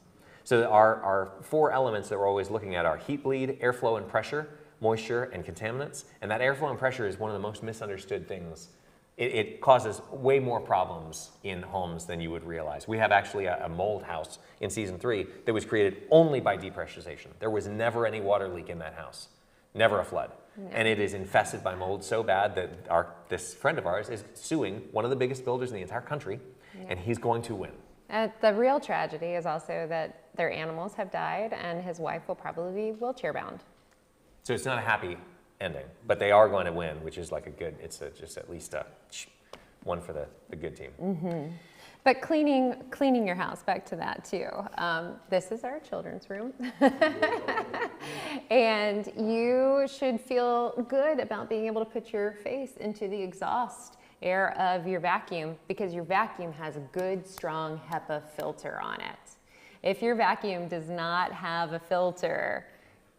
So our 4 elements that we're always looking at are heat bleed, airflow and pressure, moisture, and contaminants. And that airflow and pressure is one of the most misunderstood things. It causes way more problems in homes than you would realize. We have actually a mold house in season 3 that was created only by depressurization. There was never any water leak in that house, never a flood. Yeah. And it is infested by mold so bad that this friend of ours is suing one of the biggest builders in the entire country, and he's going to win. The real tragedy is also that their animals have died, and his wife will probably be wheelchair bound. So it's not a happy ending, but they are going to win, which is like just at least a one for the good team. Mm-hmm. But cleaning your house, back to that too. This is our children's room. And you should feel good about being able to put your face into the exhaust air of your vacuum, because your vacuum has a good, strong HEPA filter on it. If your vacuum does not have a filter,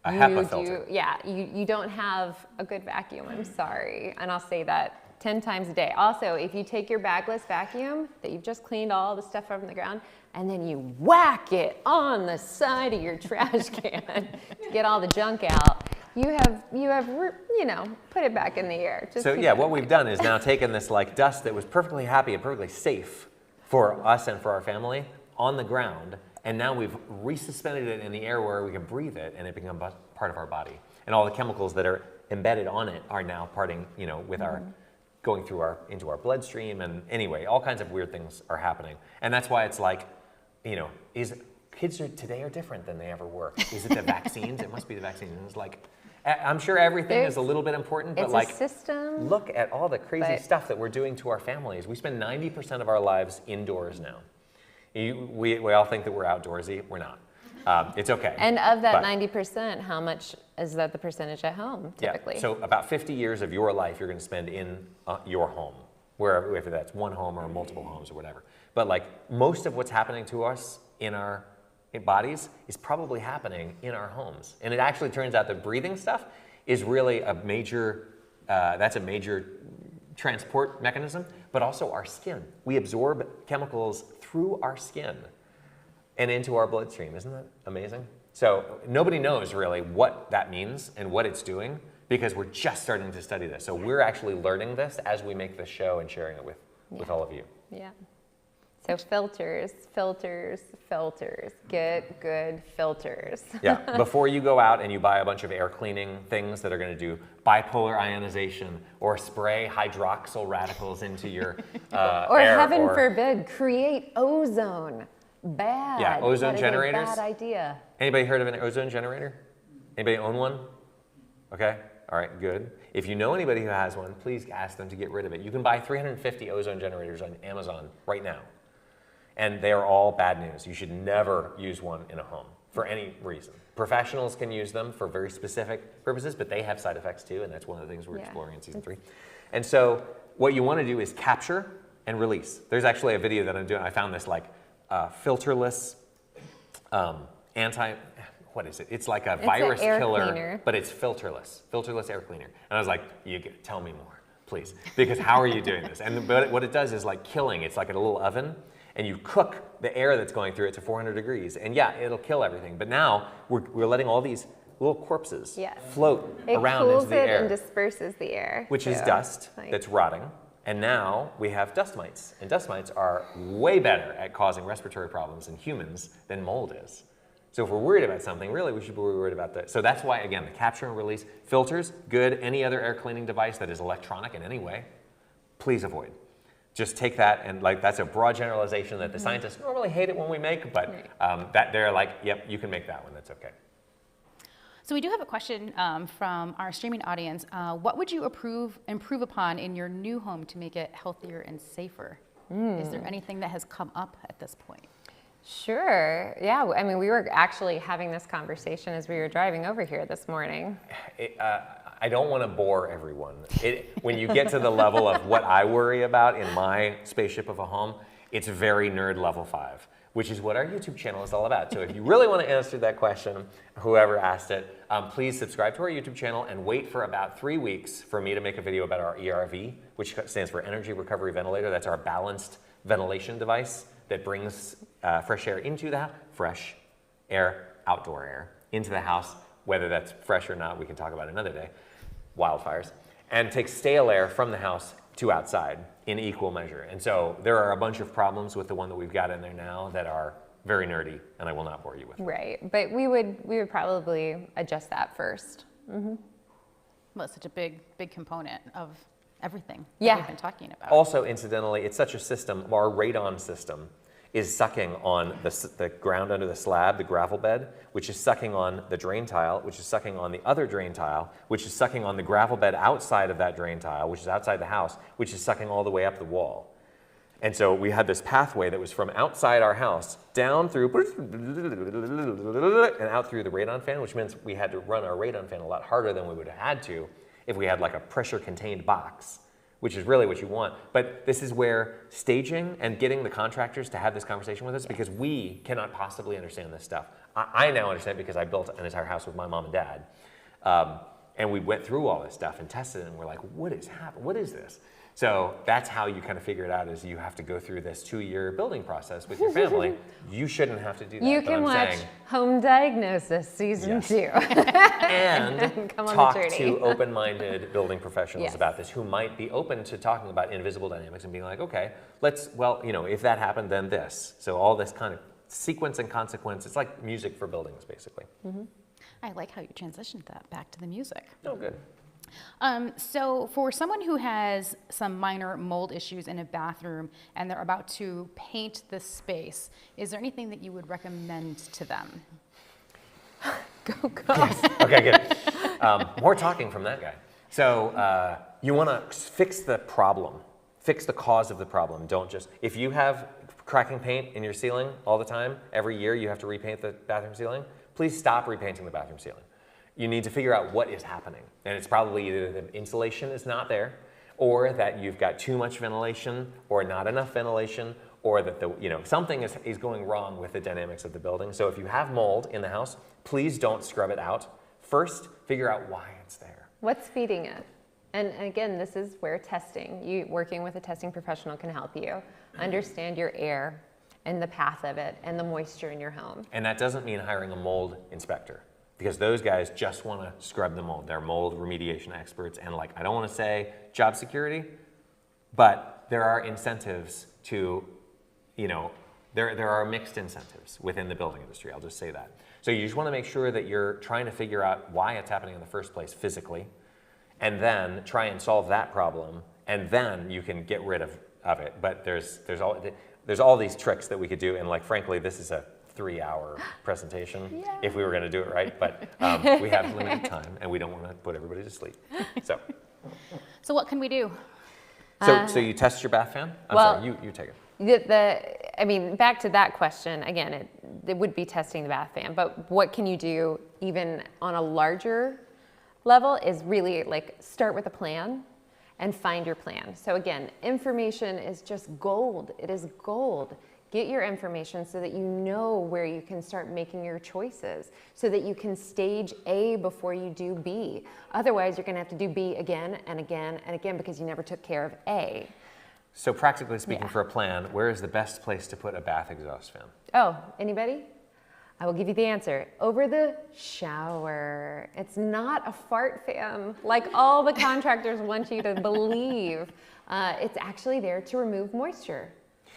HEPA filter. You don't have a good vacuum, I'm sorry. And I'll say that 10 times a day. Also, if you take your bagless vacuum that you've just cleaned all the stuff from the ground, and then you whack it on the side of your trash can to get all the junk out, you have put it back in the air. So yeah, what we've done is now taken this like dust that was perfectly happy and perfectly safe for us and for our family on the ground, and now we've resuspended it in the air where we can breathe it, and it becomes part of our body. And all the chemicals that are embedded on it are now parting, with our going through into our bloodstream, and anyway, all kinds of weird things are happening. And that's why it's like, kids today are different than they ever were. Is it the vaccines? It must be the vaccines. And it's like, I'm sure everything is a little bit important, but like, system, look at all the crazy stuff that we're doing to our families. We spend 90% of our lives indoors now. We all think that we're outdoorsy. We're not. It's okay. And of that 90%, how much is that the percentage at home, typically? Yeah, so about 50 years of your life you're going to spend in your home, whether that's one home or multiple homes or whatever. But like most of what's happening to us in our bodies is probably happening in our homes. And it actually turns out that breathing stuff is really a major transport mechanism, but also our skin. We absorb chemicals through our skin and into our bloodstream. Isn't that amazing? So nobody knows really what that means and what it's doing, because we're just starting to study this. So we're actually learning this as we make this show and sharing it with all of you. Yeah. So filters. Get good filters. Yeah, before you go out and you buy a bunch of air cleaning things that are going to do bipolar ionization or spray hydroxyl radicals into your or air, heaven forbid, create ozone. Bad. Yeah, ozone that generators. Is a bad idea. Anybody heard of an ozone generator? Anybody own one? Okay, all right, good. If you know anybody who has one, please ask them to get rid of it. You can buy 350 ozone generators on Amazon right now. And they are all bad news. You should never use one in a home for any reason. Professionals can use them for very specific purposes, but they have side effects too, and that's one of the things we're exploring in season 3. And so what you want to do is capture and release. There's actually a video that I'm doing. I found this like filterless what is it? It's like a virus killer, cleaner. But it's filterless air cleaner. And I was like, tell me more, please, because how are you doing this? And but what it does is like killing. It's like a little oven, and you cook the air that's going through it to 400 degrees, and yeah, it'll kill everything. But now we're letting all these little corpses float around into the air. It cools it and disperses the air. Which is dust that's rotting. And now we have dust mites. And dust mites are way better at causing respiratory problems in humans than mold is. So if we're worried about something, really we should be worried about that. So that's why, again, the capture and release. Filters, good. Any other air cleaning device that is electronic in any way, please avoid. Just take that, and like that's a broad generalization that the scientists normally hate it when we make, but that they're like, yep, you can make that one, that's okay. So we do have a question from our streaming audience. What would you improve upon in your new home to make it healthier and safer? Is there anything that has come up at this point? Sure. Yeah. I mean, we were actually having this conversation as we were driving over here this morning. I don't want to bore everyone. When you get to the level of what I worry about in my spaceship of a home, it's very nerd level 5, which is what our YouTube channel is all about. So if you really want to answer that question, whoever asked it, please subscribe to our YouTube channel and wait for about 3 weeks for me to make a video about our ERV, which stands for Energy Recovery Ventilator. That's our balanced ventilation device that brings fresh air into the house, fresh air, outdoor air, into the house, whether that's fresh or not, we can talk about another day, wildfires, and takes stale air from the house to outside in equal measure. And so there are a bunch of problems with the one that we've got in there now that are very nerdy, and I will not bore you with them. Right, but we would probably adjust that first. Well, it's such a big component of everything that we've been talking about. Also, incidentally, it's such a system, our radon system is sucking on the ground under the slab, the gravel bed, which is sucking on the drain tile, which is sucking on the other drain tile, which is sucking on the gravel bed outside of that drain tile, which is outside the house, which is sucking all the way up the wall. And so we had this pathway that was from outside our house down through and out through the radon fan, which means we had to run our radon fan a lot harder than we would have had to if we had like a pressure-contained box, which is really what you want. But this is where staging and getting the contractors to have this conversation with us, because we cannot possibly understand this stuff. I now understand because I built an entire house with my mom and dad. And we went through all this stuff and tested it, and we're like, what is happening? What is this? So that's how you kind of figure it out, is you have to go through this 2-year building process with your family. You shouldn't have to do that. You can watch Home Diagnosis Season 2. And talk to open-minded building professionals Yes. about this who might be open to talking about invisible dynamics and being like, okay, if that happened, then this. So all this kind of sequence and consequence, it's like music for buildings, basically. I like how you transitioned that back to the music. Oh, good. So for someone who has some minor mold issues in a bathroom and they're about to paint the space, is there anything that you would recommend to them? Go. Yes. Okay, good. More talking from that guy. So you want to fix the problem, fix the cause of the problem. Don't just, if you have cracking paint in your ceiling all the time, every year you have to repaint the bathroom ceiling, please stop repainting the bathroom ceiling. You need to figure out what is happening. And it's probably either the insulation is not there, or that you've got too much ventilation, or not enough ventilation, or that something is going wrong with the dynamics of the building. So if you have mold in the house, please don't scrub it out. First, figure out why it's there. What's feeding it? And again, this is where testing, working with a testing professional can help you understand your air and the path of it and the moisture in your home. And that doesn't mean hiring a mold inspector, because those guys just want to scrub the mold. They're mold remediation experts, and I don't want to say job security, but there are incentives to, there are mixed incentives within the building industry, I'll just say that. So you just want to make sure that you're trying to figure out why it's happening in the first place physically, and then try and solve that problem, and then you can get rid of it. But there's all these tricks that we could do, and frankly, this is a 3-hour presentation if we were going to do it right, but we have limited time and we don't want to put everybody to sleep. So what can we do? So you test your bath fan? I'm sorry, you take it. I mean, back to that question, again, it would be testing the bath fan, but what can you do even on a larger level is really like start with a plan and find your plan. So again, information is just gold. It is gold. Get your information so that you know where you can start making your choices, so that you can stage A before you do B. Otherwise, you're gonna have to do B again and again and again because you never took care of A. So practically speaking, for a plan, where is the best place to put a bath exhaust fan? Oh, anybody? I will give you the answer. Over the shower. It's not a fart fan like all the contractors want you to believe. It's actually there to remove moisture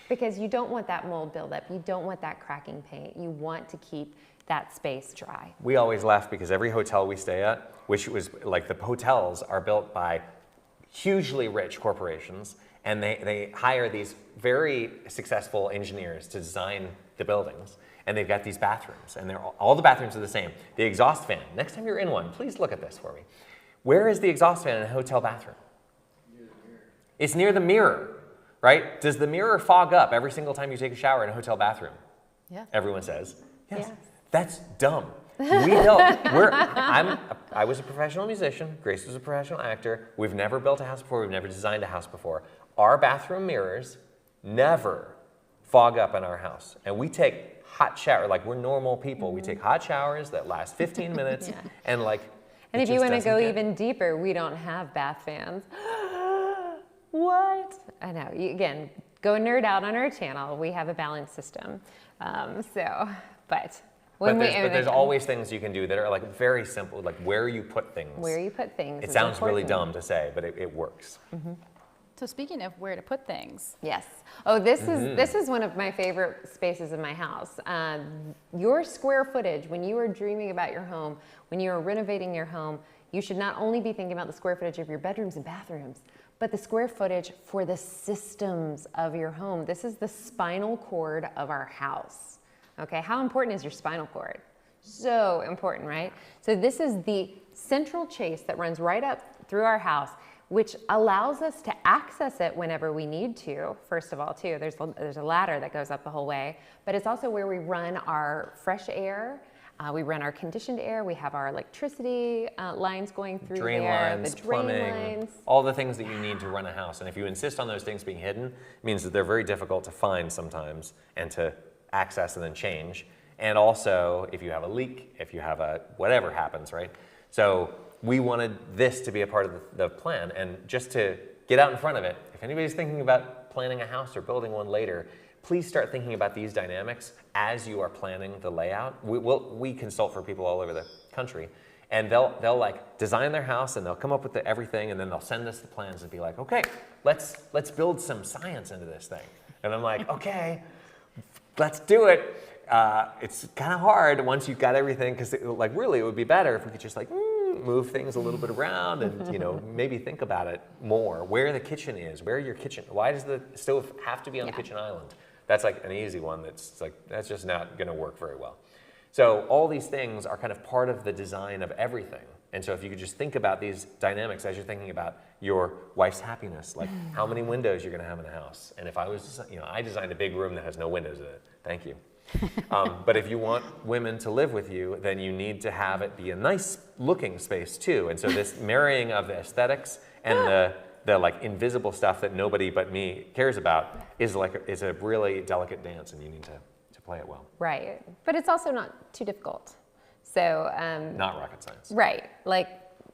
because you don't want that mold buildup. You don't want that cracking paint. You want to keep that space dry. We always laugh because every hotel we stay at, which was like the hotels are built by hugely rich corporations, and they hire these very successful engineers to design the buildings. And they've got these bathrooms, and all the bathrooms are the same. The exhaust fan, next time you're in one, please look at this for me. Where is the exhaust fan in a hotel bathroom? Near the mirror. It's near the mirror, right? Does the mirror fog up every single time you take a shower in a hotel bathroom? Yeah. Everyone says, yes. Yes. That's dumb. We don't. I was a professional musician. Grace was a professional actor. We've never built a house before. We've never designed a house before. Our bathroom mirrors never fog up in our house. And we take hot shower, like we're normal people. We take hot showers that last 15 minutes and like, and if you want to go even deeper, we don't have bath fans. What? I know. Again, go nerd out on our channel. We have a balanced system. But there's always things you can do that are like very simple, like where you put things. Where you put things. It sounds really dumb to say, but it works. Mm-hmm. So speaking of where to put things. Yes. Oh, this is one of my favorite spaces in my house. Your square footage, when you are dreaming about your home, when you are renovating your home, you should not only be thinking about the square footage of your bedrooms and bathrooms, but the square footage for the systems of your home. This is the spinal cord of our house. Okay, how important is your spinal cord? So important, right? So this is the central chase that runs right up through our house, which allows us to access it whenever we need to. First of all, too, there's a ladder that goes up the whole way, but it's also where we run our fresh air, we run our conditioned air, we have our electricity lines going through drain there, lines, the drain plumbing, lines. all the things that you need to run a house. And if you insist on those things being hidden, it means that they're very difficult to find sometimes and to access and then change. And also, if you have a leak, if you have a whatever happens, right? So we wanted this to be a part of the plan, and just to get out in front of it, if anybody's thinking about planning a house or building one later, please start thinking about these dynamics as you are planning the layout. We consult for people all over the country, and they'll like design their house and they'll come up with everything, and then they'll send us the plans and be like, okay, let's build some science into this thing. And I'm like, okay, let's do it. It's kind of hard once you've got everything, because like really it would be better if we could just like move things a little bit around and maybe think about it more. Where the kitchen is, where your kitchen, why does the stove have to be on the kitchen island? That's like an easy one that's just not going to work very well. So all these things are kind of part of the design of everything. And so if you could just think about these dynamics as you're thinking about your wife's happiness, like how many windows you're going to have in the house. And if I was, I designed a big room that has no windows in it. Thank you. But if you want women to live with you, then you need to have it be a nice looking space too. And so this marrying of the aesthetics and the like invisible stuff that nobody but me cares about is a really delicate dance, and you need to play it well. Right, but it's also not too difficult. So not rocket science. Right, like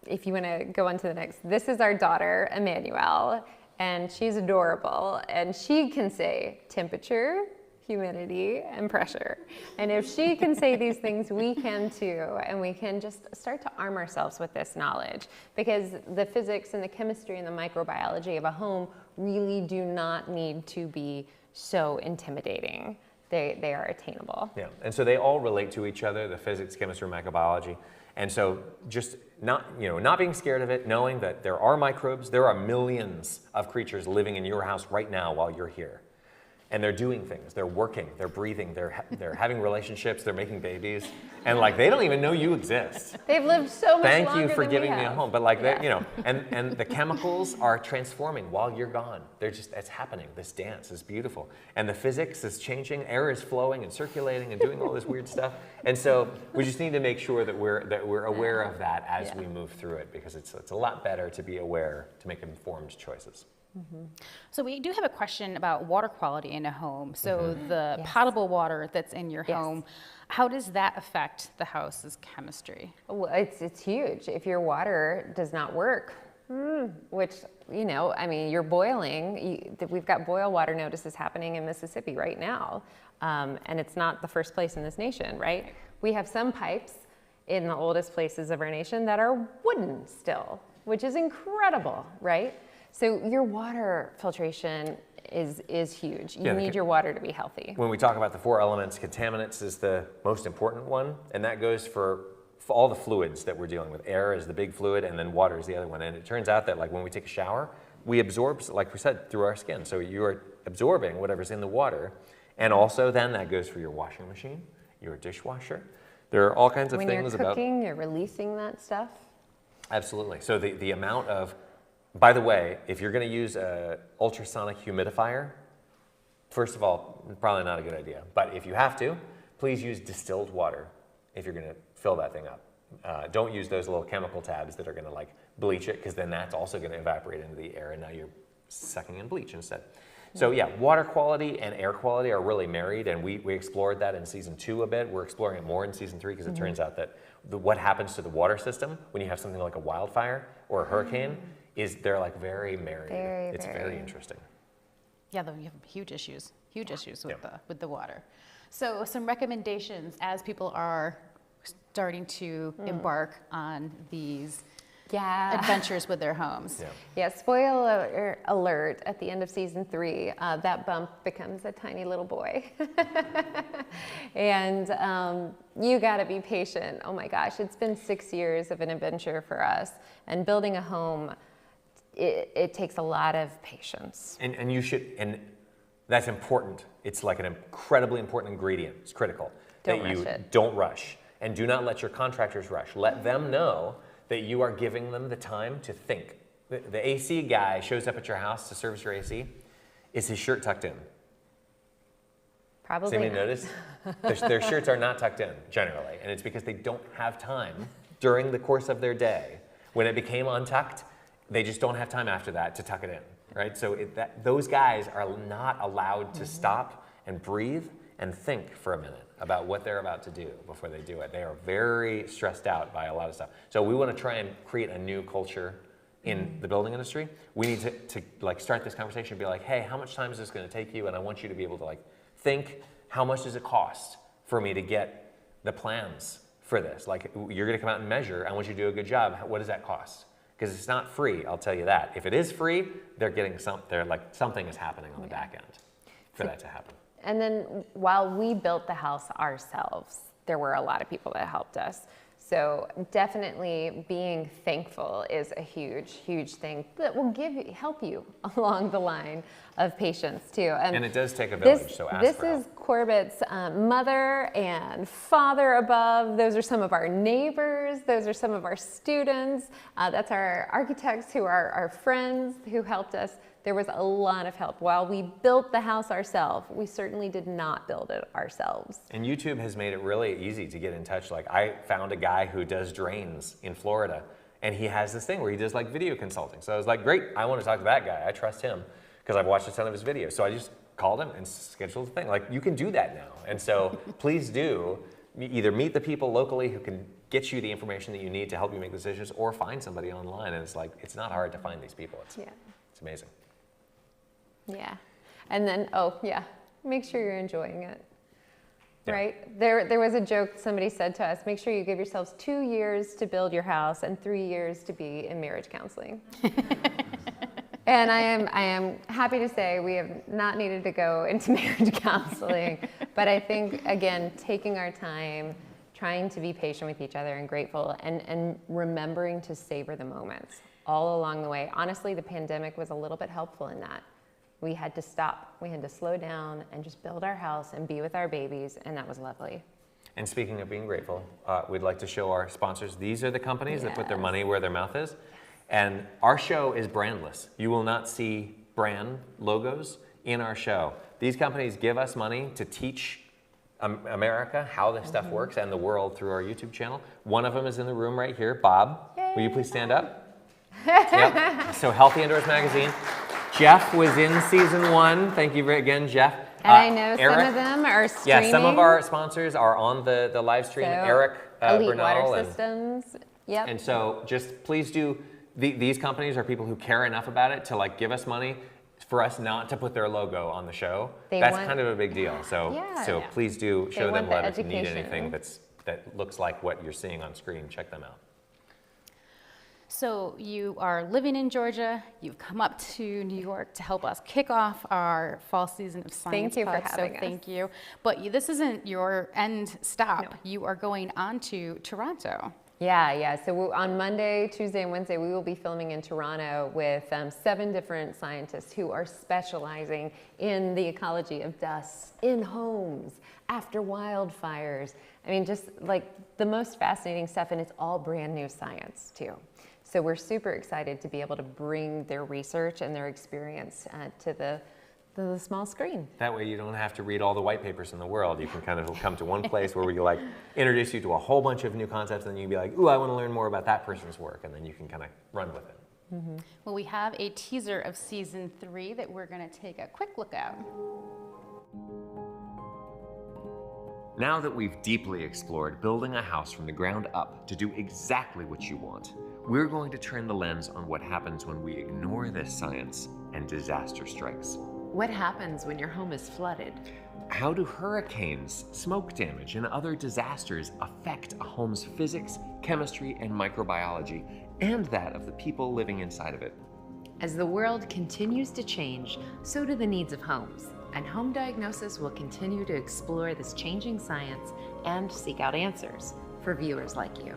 if you want to go on to the next, this is our daughter, Emmanuel, and she's adorable, and she can say temperature, humidity, and pressure. And if she can say these things, we can too, and we can just start to arm ourselves with this knowledge, because the physics and the chemistry and the microbiology of a home really do not need to be so intimidating. They are attainable. Yeah, and so they all relate to each other, the physics, chemistry, microbiology. And so just not being scared of it, knowing that there are microbes, there are millions of creatures living in your house right now while you're here. and they're doing things, they're working, they're breathing, they're having relationships, they're making babies, and like they don't even know you exist. They've lived so much Thank longer you for than giving we me a have. home. But like, Yeah. you know, and the chemicals are transforming while you're gone. It's happening. This dance is beautiful. And the physics is changing, air is flowing and circulating and doing all this weird stuff. And so we just need to make sure that we're aware of that as we move through it, because it's a lot better to be aware, to make informed choices. So we do have a question about water quality in a home. So the potable water that's in your home, how does that affect the house's chemistry? Well, it's huge. If your water does not work, which, you know, I mean, you're boiling. We've got boil water notices happening in Mississippi right now, and it's not the first place in this nation, right? We have some pipes in the oldest places of our nation that are wooden still, which is incredible, right? So your water filtration is huge. You need your water to be healthy. When we talk about the 4 elements, contaminants is the most important one, and that goes for all the fluids that we're dealing with. Air is the big fluid, and then water is the other one. And it turns out that like when we take a shower, we absorb, like we said, through our skin. So you're absorbing whatever's in the water, and also then that goes for your washing machine, your dishwasher. There are all kinds of When things you're about. cooking, you're releasing that stuff. Absolutely. So the amount of, by the way, if you're going to use an ultrasonic humidifier, first of all, probably not a good idea. But if you have to, please use distilled water if you're going to fill that thing up. Don't use those little chemical tabs that are going to like bleach it, because then that's also going to evaporate into the air, and now you're sucking in bleach instead. So yeah, water quality and air quality are really married, and we explored that in season 2 a bit. We're exploring it more in season 3, because it turns out that what happens to the water system when you have something like a wildfire or a hurricane is they're like very married. It's very interesting. Yeah, though you have huge issues with the water. So some recommendations as people are starting to embark on these adventures with their homes. Yeah, spoiler alert, at the end of season 3, that bump becomes a tiny little boy. And you gotta be patient. Oh my gosh, it's been 6 years of an adventure for us. And building a home, it takes a lot of patience. And you should, and that's important. It's like an incredibly important ingredient. It's critical. Don't rush. And do not let your contractors rush. Let them know that you are giving them the time to think. The AC guy shows up at your house to service your AC. Is his shirt tucked in? Probably Does anybody not. notice? Their shirts are not tucked in, generally. And it's because they don't have time during the course of their day. When it became untucked, they just don't have time after that to tuck it in, right? So those guys are not allowed to stop and breathe and think for a minute about what they're about to do before they do it. They are very stressed out by a lot of stuff. So we want to try and create a new culture in the building industry. We need to like start this conversation and be like, hey, how much time is this going to take you? And I want you to be able to like think, how much does it cost for me to get the plans for this? Like, you're going to come out and measure. I want you to do a good job. What does that cost? Because it's not free, I'll tell you that. If it is free, they're getting something is happening on the back end for that to happen. And then while we built the house ourselves, there were a lot of people that helped us. So definitely being thankful is a huge, huge thing that will help you along the line of patience too. And it does take a village, so ask for help. This is Corbett's mother and father above. Those are some of our neighbors. Those are some of our students. That's our architects who are our friends who helped us. There was a lot of help. While we built the house ourselves, we certainly did not build it ourselves. And YouTube has made it really easy to get in touch. Like, I found a guy who does drains in Florida, and he has this thing where he does like video consulting. So I was like, great, I want to talk to that guy. I trust him because I've watched a ton of his videos. So I just called him and scheduled a thing. Like, you can do that now. And so please do either meet the people locally who can get you the information that you need to help you make decisions, or find somebody online. And it's like, it's not hard to find these people. It's amazing. Yeah. And then, make sure you're enjoying it. Yeah. Right? There was a joke somebody said to us, make sure you give yourselves 2 years to build your house and 3 years to be in marriage counseling. And I am happy to say we have not needed to go into marriage counseling, but I think, again, taking our time, trying to be patient with each other and grateful, and remembering to savor the moments all along the way. Honestly, the pandemic was a little bit helpful in that. we had to stop. We had to slow down and just build our house and be with our babies, and that was lovely. And speaking of being grateful, we'd like to show our sponsors. These are the companies that put their money where their mouth is. And our show is brandless. You will not see brand logos in our show. These companies give us money to teach America how this stuff works and the world through our YouTube channel. One of them is in the room right here. Bob, will you please stand up? Yep. So Healthy Indoors Magazine. Jeff was in season 1. Thank you again, Jeff. And I know Eric, some of them are streaming. Yeah, some of our sponsors are on the live stream. So, Eric Elite Bernal Water Systems. Yep. And so just please do, these companies are people who care enough about it to like give us money for us not to put their logo on the show. That's kind of a big deal. So, please do show them love if you need anything that looks like what you're seeing on screen. Check them out. So you are living in Georgia. You've come up to New York to help us kick off our fall season of Science Thank you for Pod, having us. Thank you. But this isn't your end stop. No. You are going on to Toronto. Yeah. So on Monday, Tuesday, and Wednesday, we will be filming in Toronto with 7 different scientists who are specializing in the ecology of dust in homes, after wildfires. I mean, just like the most fascinating stuff, and it's all brand new science too. So we're super excited to be able to bring their research and their experience to the small screen. That way you don't have to read all the white papers in the world. You can kind of come to one place where we like introduce you to a whole bunch of new concepts, and then you can be like, ooh, I want to learn more about that person's work, and then you can kind of run with it. Mm-hmm. Well, we have a teaser of season 3 that we're going to take a quick look at. Now that we've deeply explored building a house from the ground up to do exactly what you want, we're going to turn the lens on what happens when we ignore this science and disaster strikes. What happens when your home is flooded? How do hurricanes, smoke damage, and other disasters affect a home's physics, chemistry, and microbiology, and that of the people living inside of it? As the world continues to change, so do the needs of homes. And Home Diagnosis will continue to explore this changing science and seek out answers for viewers like you.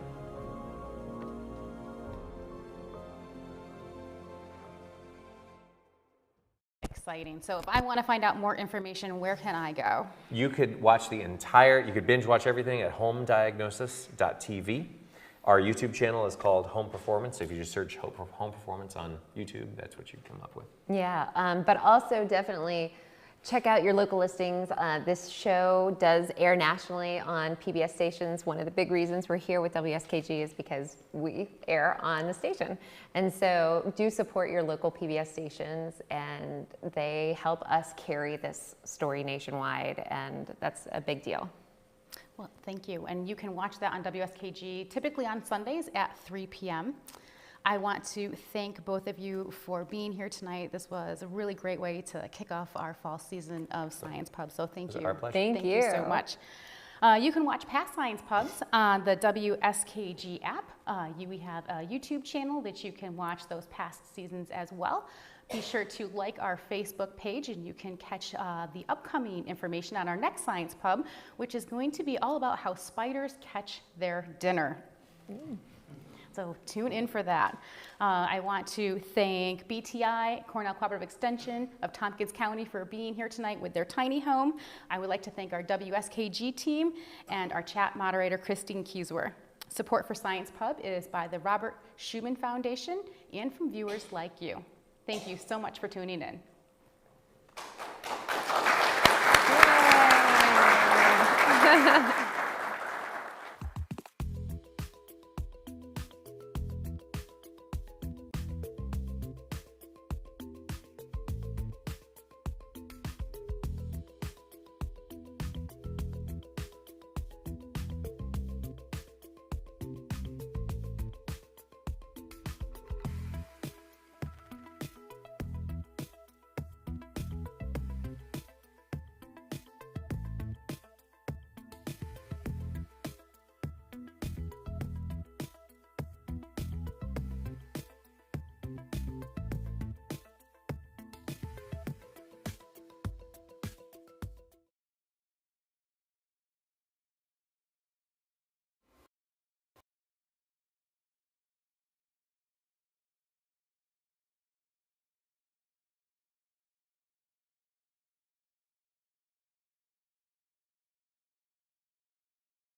Exciting. So if I want to find out more information, where can I go? You could watch you could binge watch everything at homediagnosis.tv. Our YouTube channel is called Home Performance. So if you just search Home Performance on YouTube, that's what you'd come up with. Yeah, but also definitely check out your local listings. This show does air nationally on PBS stations. One of the big reasons we're here with WSKG is because we air on the station. And so do support your local PBS stations, and they help us carry this story nationwide, and that's a big deal. Well, thank you. And you can watch that on WSKG, typically on Sundays at 3 p.m. I want to thank both of you for being here tonight. This was a really great way to kick off our fall season of Science Pub, so thank you. Our pleasure. Thank you so much. You can watch past Science Pubs on the WSKG app. We have a YouTube channel that you can watch those past seasons as well. Be sure to like our Facebook page, and you can catch the upcoming information on our next Science Pub, which is going to be all about how spiders catch their dinner. So tune in for that. I want to thank BTI, Cornell Cooperative Extension of Tompkins County, for being here tonight with their tiny home. I would like to thank our WSKG team and our chat moderator, Christine Kieswer. Support for Science Pub is by the Robert Schumann Foundation and from viewers like you. Thank you so much for tuning in. Yay.